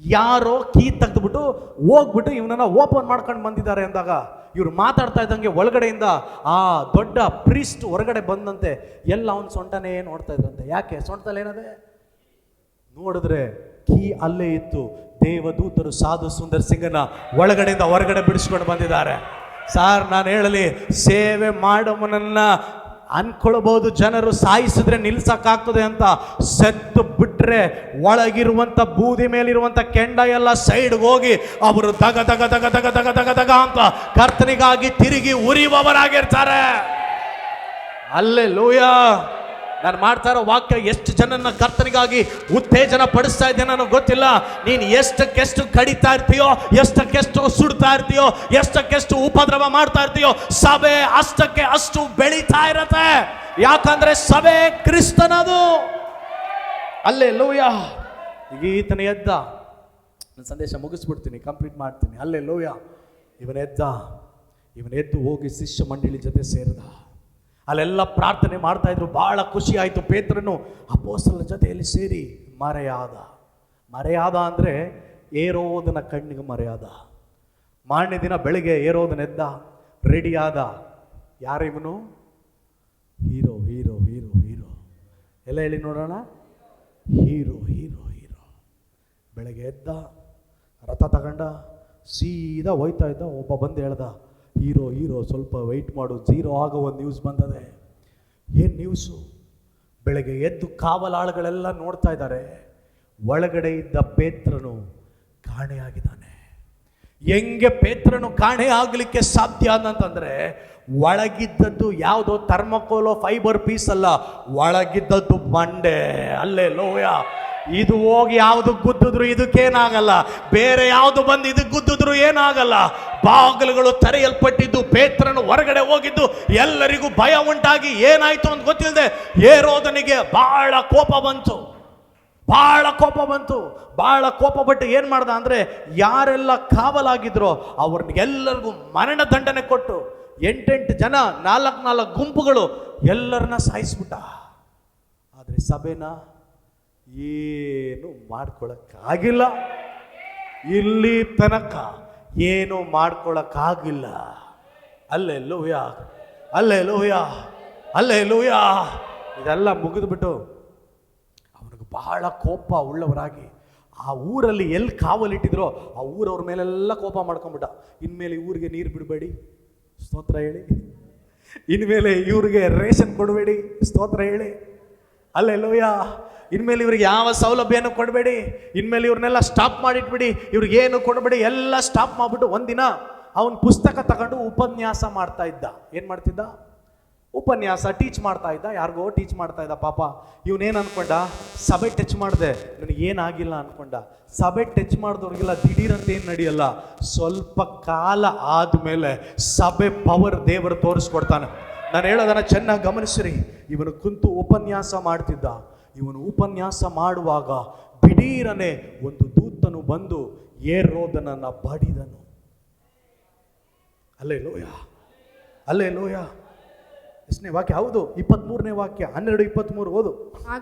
ಯಾರೋ ಕೀ ತೆಗೆದುಬಿಟ್ಟು ಹೋಗ್ಬಿಟ್ಟು ಇವನನ್ನ ಓಪನ್ ಮಾಡ್ಕೊಂಡು ಬಂದಿದ್ದಾರೆ ಅಂದಾಗ ಇವ್ರು ಮಾತಾಡ್ತಾ ಇದ್ದಂಗೆ ಒಳಗಡೆಯಿಂದ ಆ ದೊಡ್ಡ ಪ್ರೀಸ್ಟ್ ಹೊರಗಡೆ ಬಂದಂತೆ ಎಲ್ಲ ಅವನ ಸೊಂಟನೇ ನೋಡ್ತಾ ಇದ್ರಂತೆ. ಯಾಕೆ? ಸೊಂಟದಲ್ಲಿ ಏನದೆ ನೋಡಿದ್ರೆ ಕೀ ಅಲ್ಲೇ ಇತ್ತು. ದೇವದೂತರು ಸಾಧು ಸುಂದರ್ ಸಿಂಗನ ಒಳಗಡೆಯಿಂದ ಹೊರಗಡೆ ಬಿಡಿಸ್ಕೊಂಡು ಬಂದಿದ್ದಾರೆ. ಸಾರ್, ನಾನು ಹೇಳಲಿ, ಸೇವೆ ಮಾಡೋವನನ್ನ ಅನ್ಕೊಳ್ಬಹುದು ಜನರು ಸಾಯಿಸಿದ್ರೆ ನಿಲ್ಸಕ್ಕಾಗ್ತದೆ ಅಂತ. ಸತ್ತು ಬಿಟ್ರೆ ಒಳಗಿರುವಂತ ಬೂದಿ ಮೇಲಿರುವಂತ ಕೆಂಡ ಎಲ್ಲ ಸೈಡ್ಗೆ ಹೋಗಿ ಅವರು ದಗ ದಗ ದಗ ದಗ ದಗ ದಗ ದಗ ಅಂತ ಕರ್ತನಿಗಾಗಿ ತಿರುಗಿ ಉರಿಯುವವರಾಗಿರ್ತಾರೆ. ಹಲ್ಲೆಲೂಯಾ. ನಾನು ಮಾಡ್ತಾ ಇರೋ ವಾಕ್ಯ ಎಷ್ಟು ಜನನ್ನ ಕರ್ತನಿಗಾಗಿ ಉತ್ತೇಜನ ಪಡಿಸ್ತಾ ಇದ್ದೇನೆ ನನಗೆ ಗೊತ್ತಿಲ್ಲ. ನೀನು ಎಷ್ಟಕ್ಕೆಷ್ಟು ಕಡಿತಾ ಇರ್ತೀಯೋ, ಎಷ್ಟಕ್ಕೆಷ್ಟು ಸುಡ್ತಾ ಇರ್ತೀಯೋ, ಎಷ್ಟಕ್ಕೆಷ್ಟು ಉಪದ್ರವ ಮಾಡ್ತಾ ಇರ್ತೀಯೋ, ಸಭೆ ಅಷ್ಟಕ್ಕೆ ಅಷ್ಟು ಬೆಳೀತಾ ಇರತ್ತೆ. ಯಾಕಂದ್ರೆ ಸಭೆ ಕ್ರಿಸ್ತನದು. ಹಲ್ಲೆಲೂಯಾ. ಈಗ ಈತನ ಎದ್ದ, ನನ್ನ ಸಂದೇಶ ಮುಗಿಸ್ಬಿಡ್ತೀನಿ, ಕಂಪ್ಲೀಟ್ ಮಾಡ್ತೀನಿ. ಹಲ್ಲೆಲೂಯಾ. ಇವನ ಎದ್ದು ಹೋಗಿ ಶಿಷ್ಯ ಮಂಡಳಿ ಜೊತೆ ಸೇರಿದ. ಅಲ್ಲೆಲ್ಲ ಪ್ರಾರ್ಥನೆ ಮಾಡ್ತಾ ಇದ್ರು. ಬಹಳ ಖುಷಿ ಆಯಿತು. ಪೇತ್ರನು ಅಪೊಸ್ತಲರ ಜೊತೆಯಲ್ಲಿ ಸೇರಿ ಮರೆಯಾದ ಅಂದರೆ ಏರೋದನ ಕಣ್ಣಿಗೆ ಮರೆಯಾದ. ಮಾರನೇ ದಿನ ಬೆಳಿಗ್ಗೆ ಏರೋದನೆದ್ದ, ರೆಡಿಯಾದ. ಯಾರಿವನು? ಹೀರೋ ಹೀರೋ ಹೀರೋ ಹೀರೋ ಎಲ್ಲ ಹೇಳಿ ನೋಡೋಣ. Hero hero hero. ಬೆಳಗ್ಗೆ ಎದ್ದ, ರಥ ತಗೊಂಡ, ಸೀದಾ ಹೋಯ್ತಾ ಇದ್ದ. ಒಬ್ಬ ಬಂದು ಹೇಳ್ದ, ಹೀರೋ ಸ್ವಲ್ಪ ವೆಯ್ಟ್ ಮಾಡು, 0 ಆಗೋ ಒಂದು ನ್ಯೂಸ್ ಬಂದದೆ. ಏನು ನ್ಯೂಸು? ಬೆಳಗ್ಗೆ ಎದ್ದು ಕಾವಲಾಳುಗಳೆಲ್ಲ ನೋಡ್ತಾ ಇದ್ದಾರೆ, ಒಳಗಡೆ ಇದ್ದ ಪೇತ್ರನು ಕಾಣೆಯಾಗಿದ್ದಾನೆ. ಹೆಂಗೆ ಪೇತ್ರನು ಕಾಣೆ ಆಗಲಿಕ್ಕೆ ಸಾಧ್ಯ ಅಂತಂದ್ರೆ, ಒಳಗಿದ್ದದ್ದು ಯಾವುದೋ ಥರ್ಮಕೋಲೋ ಫೈಬರ್ ಪೀಸ್ ಅಲ್ಲ, ಒಳಗಿದ್ದದ್ದು ಬಂಡೆ. ಹಲ್ಲೆಲೂಯಾ. ಇದು ಹೋಗಿ ಯಾವುದು ಗುದ್ದಿದ್ರು ಇದಕ್ಕೇನಾಗಲ್ಲ, ಬೇರೆ ಯಾವುದು ಬಂದು ಇದಕ್ಕೆ ಗುದ್ದಿದ್ರು ಏನಾಗಲ್ಲ. ಬಾಗಿಲುಗಳು ತೆರೆಯಲ್ಪಟ್ಟಿದ್ದು, ಪೇತ್ರನು ಹೊರಗಡೆ ಹೋಗಿದ್ದು, ಎಲ್ಲರಿಗೂ ಭಯ ಉಂಟಾಗಿ ಏನಾಯ್ತು ಅಂತ ಗೊತ್ತಿಲ್ಲದೆ ಹೇರೋದನಿಗೆ ಬಹಳ ಕೋಪ ಬಂತು. ಬಹಳ ಕೋಪ ಪಟ್ಟು ಏನು ಮಾಡ್ದ ಅಂದ್ರೆ, ಯಾರೆಲ್ಲ ಕಾವಲಾಗಿದ್ರೋ ಅವ್ರನ್ನೆಲ್ಲರಿಗೂ ಮರಣ ದಂಡನೆ ಕೊಟ್ಟು 8 ಜನ 4 ಗುಂಪುಗಳು ಎಲ್ಲರನ್ನ ಸಾಯಿಸ್ಬಿಟ್ಟ. ಆದರೆ ಸಭೆನ ಏನು ಮಾಡ್ಕೊಳಕ್ಕಾಗಿಲ್ಲ. ಇಲ್ಲಿ ತನಕ ಏನು ಮಾಡ್ಕೊಳಕ್ಕಾಗಿಲ್ಲ. ಹಲ್ಲೆಲೂಯಾ. ಇದೆಲ್ಲ ಮುಗಿದ್ಬಿಟ್ಟು ಅವನಿಗೆ ಬಹಳ ಕೋಪ ಉಳ್ಳವರಾಗಿ ಆ ಊರಲ್ಲಿ ಎಲ್ಲಿ ಕಾವಲಿಟ್ಟಿದ್ರೋ ಆ ಊರವ್ರ ಮೇಲೆಲ್ಲ ಕೋಪ ಮಾಡ್ಕೊಂಬಿಟ್ಟ. ಇನ್ಮೇಲೆ ಊರಿಗೆ ನೀರು ಬಿಡಬೇಡಿ, ಸ್ತೋತ್ರ ಹೇಳಿ. ಇನ್ಮೇಲೆ ಇವ್ರಿಗೆ ರೇಷನ್ ಕೊಡಬೇಡಿ, ಸ್ತೋತ್ರ ಹೇಳಿ. ಹಲ್ಲೆಲೂಯಾ. ಇನ್ಮೇಲೆ ಇವ್ರಿಗೆ ಯಾವ ಸೌಲಭ್ಯನೂ ಕೊಡಬೇಡಿ, ಇನ್ಮೇಲೆ ಇವ್ರನ್ನೆಲ್ಲ ಸ್ಟಾಪ್ ಮಾಡಿಟ್ಬಿಡಿ, ಇವ್ರಿಗೇನು ಕೊಡಬೇಡಿ, ಎಲ್ಲ ಸ್ಟಾಪ್ ಮಾಡಿಬಿಟ್ಟು ಒಂದಿನ ಅವನ ಪುಸ್ತಕ ತಗೊಂಡು ಉಪನ್ಯಾಸ ಮಾಡ್ತಾ ಇದ್ದ. ಏನು ಮಾಡ್ತಿದ್ದ? ಉಪನ್ಯಾಸ ಟೀಚ್ ಮಾಡ್ತಾ ಇದ್ದ. ಯಾರಿಗೋ ಟೀಚ್ ಮಾಡ್ತಾ ಇದ್ದ. ಪಾಪ ಇವನೇನು ಅನ್ಕೊಂಡ, ಸಭೆ ಟಚ್ ಮಾಡಿದೆ ನನಗೇನಾಗಿಲ್ಲ ಅನ್ಕೊಂಡ. ಸಭೆ ಟಚ್ ಮಾಡಿದವ್ರಿಗೆಲ್ಲ ದಿಢೀರಂತ ಏನು ನಡೆಯಲ್ಲ, ಸ್ವಲ್ಪ ಕಾಲ ಆದಮೇಲೆ ಸಭೆ ಪವರ್ ದೇವರು ತೋರಿಸ್ಕೊಡ್ತಾನೆ. ನಾನು ಹೇಳೋದನ್ನ ಚೆನ್ನಾಗಿ ಗಮನಿಸ್ರಿ. ಇವನು ಕುಂತು ಉಪನ್ಯಾಸ ಮಾಡ್ತಿದ್ದ. ಇವನು ಉಪನ್ಯಾಸ ಮಾಡುವಾಗ ದಿಢೀರನೆ ಒಂದು ದೂತನು ಬಂದು ಹೇರೋದನನ್ನ ಬಡಿದನು. ಹಲ್ಲೆಲೂಯಾ. ಎಷ್ಟನೇ ವಾಕ್ಯ? ಹೌದು, 23ನೇ ವಾಕ್ಯ, 12:23 ಓದು. ಆ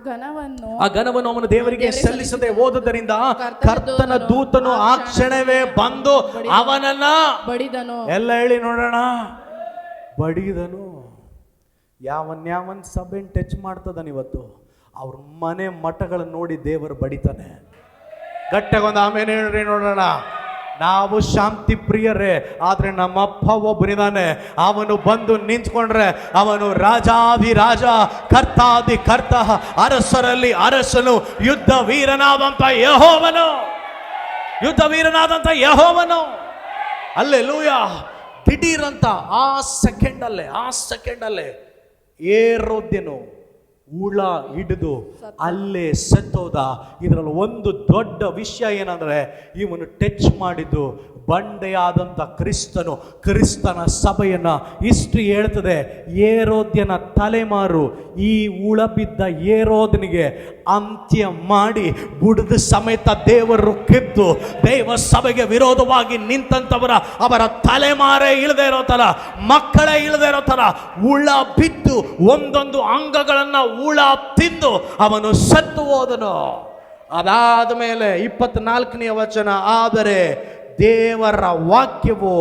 ಘನವನ್ನು ಅವನು ದೇವರಿಗೆ ಸಲ್ಲಿಸದೆ ಹೋದದರಿಂದ ಕರ್ತನ ದೂತನು ಆ ಕ್ಷಣವೇ ಬಂದು ಅವನನ್ನ ಬಡಿದನು. ಎಲ್ಲ ಹೇಳಿ ನೋಡೋಣ. ಬಡಿದನು. ಯಾವನ್ ಸಭೆನ್ ಟಚ್ ಮಾಡ್ತದಾನ ಇವತ್ತು, ಅವ್ರ ಮನೆ ಮಠಗಳನ್ನು ನೋಡಿ ದೇವರು ಬಡಿತಾನೆ. ಗಟ್ಟಗೊಂದು ಆಮೇಲೆ ಹೇಳ್ರಿ ನೋಡೋಣ. ನಾವು ಶಾಂತಿ ಪ್ರಿಯರೇ, ಆದ್ರೆ ನಮ್ಮಪ್ಪ ಒಬ್ಬನಿದ್ದಾನೆ. ಅವನು ಬಂದು ನಿಂತ್ಕೊಂಡ್ರೆ ಅವನು ರಾಜಾಧಿರಾಜ, ಕರ್ತಾದಿ ಕರ್ತ, ಅರಸರಲ್ಲಿ ಅರಸನು, ಯುದ್ಧ ವೀರನಾದಂತ ಯೆಹೋವನು. ಹಲ್ಲೆಲೂಯಾ. ದಿಢೀರಂತ ಆ ಸೆಕೆಂಡಲ್ಲೇ ಹೇರೋದ್ಯನು ಹುಳ ಹಿಡಿದು ಅಲ್ಲೇ ಸತ್ತೋದ. ಇದರಲ್ಲಿ ಒಂದು ದೊಡ್ಡ ವಿಷಯ ಏನಂದ್ರೆ, ಇವನು ಟಚ್ ಮಾಡಿದ್ದು ಬಂಡೆಯಾದಂಥ ಕ್ರಿಸ್ತನ ಸಭೆಯನ್ನ ಹಿಸ್ಟ್ರಿ ಹೇಳ್ತದೆ. ಏರೋದ್ಯನ ತಲೆಮಾರು ಈ ಹುಳ ಬಿದ್ದ ಏರೋದನಿಗೆ ಅಂತ್ಯ ಮಾಡಿ ಬುಡದ ಸಮೇತ ದೇವರು ಕಿತ್ತು ದೇವ ಸಭೆಗೆ ವಿರೋಧವಾಗಿ ನಿಂತಂತವರ ಅವರ ತಲೆಮಾರೇ ಇಳದೆ ಇರೋ ತರ, ಮಕ್ಕಳೇ ಇಳದೆ ಇರೋ ತರ ಹುಳ ಬಿದ್ದು ಒಂದೊಂದು ಅಂಗಗಳನ್ನ ಹುಳ ತಿಂದು ಅವನು ಸತ್ತು ಹೋದನು. ಅದಾದ ಮೇಲೆ 24ನೇ ವಚನ, ಆದರೆ ದೇವರ ವಾಕ್ಯವು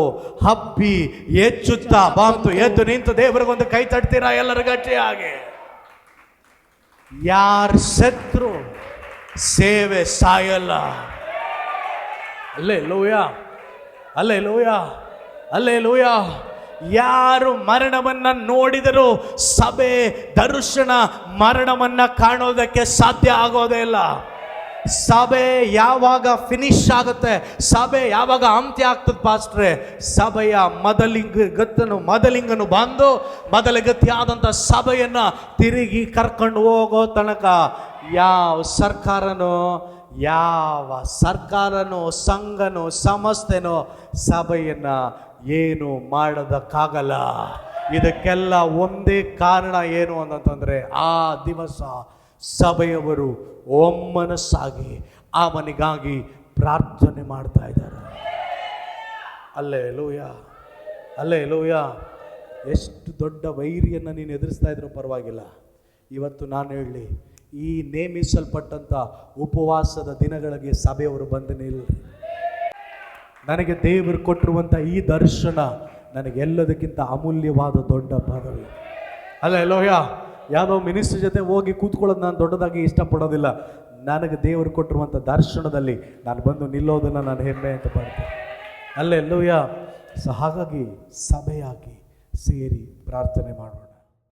ಹಬ್ಬಿ ಹೆಚ್ಚುತ್ತಾ ಬಂತು. ಎದ್ದು ನಿಂತು ದೇವರಿಗೊಂದು ಕೈ ತಟ್ತೀರಾ ಎಲ್ಲರ ಗಟ್ಟಿಯಾಗಿ? ಯಾರು ಸತ್ರು ಸೇವೆ ಸಾಯಲ್ಲ. Alleluia, alleluia, alleluia. ಯಾರು ಮರಣವನ್ನ ನೋಡಿದರೂ ಸಭೆ ದರ್ಶನ ಮರಣವನ್ನ ಕಾಣೋದಕ್ಕೆ ಸಾಧ್ಯ ಆಗೋದೇ ಇಲ್ಲ. ಸಭೆ ಯಾವಾಗ ಫಿನಿಶ್ ಆಗುತ್ತೆ, ಸಭೆ ಯಾವಾಗ ಅಂತ್ಯ ಆಗ್ತದೆ ಪಾಸ್ಟ್ರೆ, ಸಭೆಯ ಮೊದಲಿಂಗನು ಬಂದು ಮೊದಲಿಗತಿಯಾದಂಥ ಸಭೆಯನ್ನ ತಿರುಗಿ ಕರ್ಕೊಂಡು ಹೋಗೋ ತನಕ ಯಾವ ಸರ್ಕಾರನೋ ಸಂಘನೋ ಸಂಸ್ಥೆನೋ ಸಭೆಯನ್ನ ಏನು ಮಾಡೋದಕ್ಕಾಗಲ್ಲ. ಇದಕ್ಕೆಲ್ಲ ಒಂದೇ ಕಾರಣ ಏನು ಅಂತಂದ್ರೆ, ಆ ದಿವಸ ಸಭೆಯವರು ಒಮ್ಮನಸ್ಸಾಗಿ ಅವನಿಗಾಗಿ ಪ್ರಾರ್ಥನೆ ಮಾಡ್ತಾ ಇದ್ದಾರೆ. Alleluia, alleluia. ಎಷ್ಟು ದೊಡ್ಡ ವೈರಿಯನ್ನು ನೀನು ಎದುರಿಸ್ತಾ ಇದ್ರು ಪರವಾಗಿಲ್ಲ. ಇವತ್ತು ನಾನು ಹೇಳಿ, ಈ ನೇಮಿಸಲ್ಪಟ್ಟಂಥ ಉಪವಾಸದ ದಿನಗಳಿಗೆ ಸಭೆಯವರು ಬಂದು ನಿಲ್ಲಿ. ನನಗೆ ದೇವರು ಕೊಟ್ಟಿರುವಂಥ ಈ ದರ್ಶನ ನನಗೆಲ್ಲದಕ್ಕಿಂತ ಅಮೂಲ್ಯವಾದ ದೊಡ್ಡ ಪದವಿ. ಅಲ್ಲೇಲೂಯ. ಯಾವುದೋ ಮಿನಿಸ್ಟ್ರಿ ಜೊತೆ ಹೋಗಿ ಕೂತ್ಕೊಳ್ಳೋದು ನಾನು ದೊಡ್ಡದಾಗಿ ಇಷ್ಟಪಡೋದಿಲ್ಲ. ನನಗೆ ದೇವರು ಕೊಟ್ಟಿರುವಂಥ ದರ್ಶನದಲ್ಲಿ ನಾನು ಬಂದು ನಿಲ್ಲೋದನ್ನು ನಾನು ಹೆಮ್ಮೆ ಅಂತ ಬರ್ತೇನೆ. ಅಲ್ಲೇಲೂಯ. ಹಾಗಾಗಿ ಸಭೆಯಾಗಿ ಸೇರಿ ಪ್ರಾರ್ಥನೆ ಮಾಡೋಣ.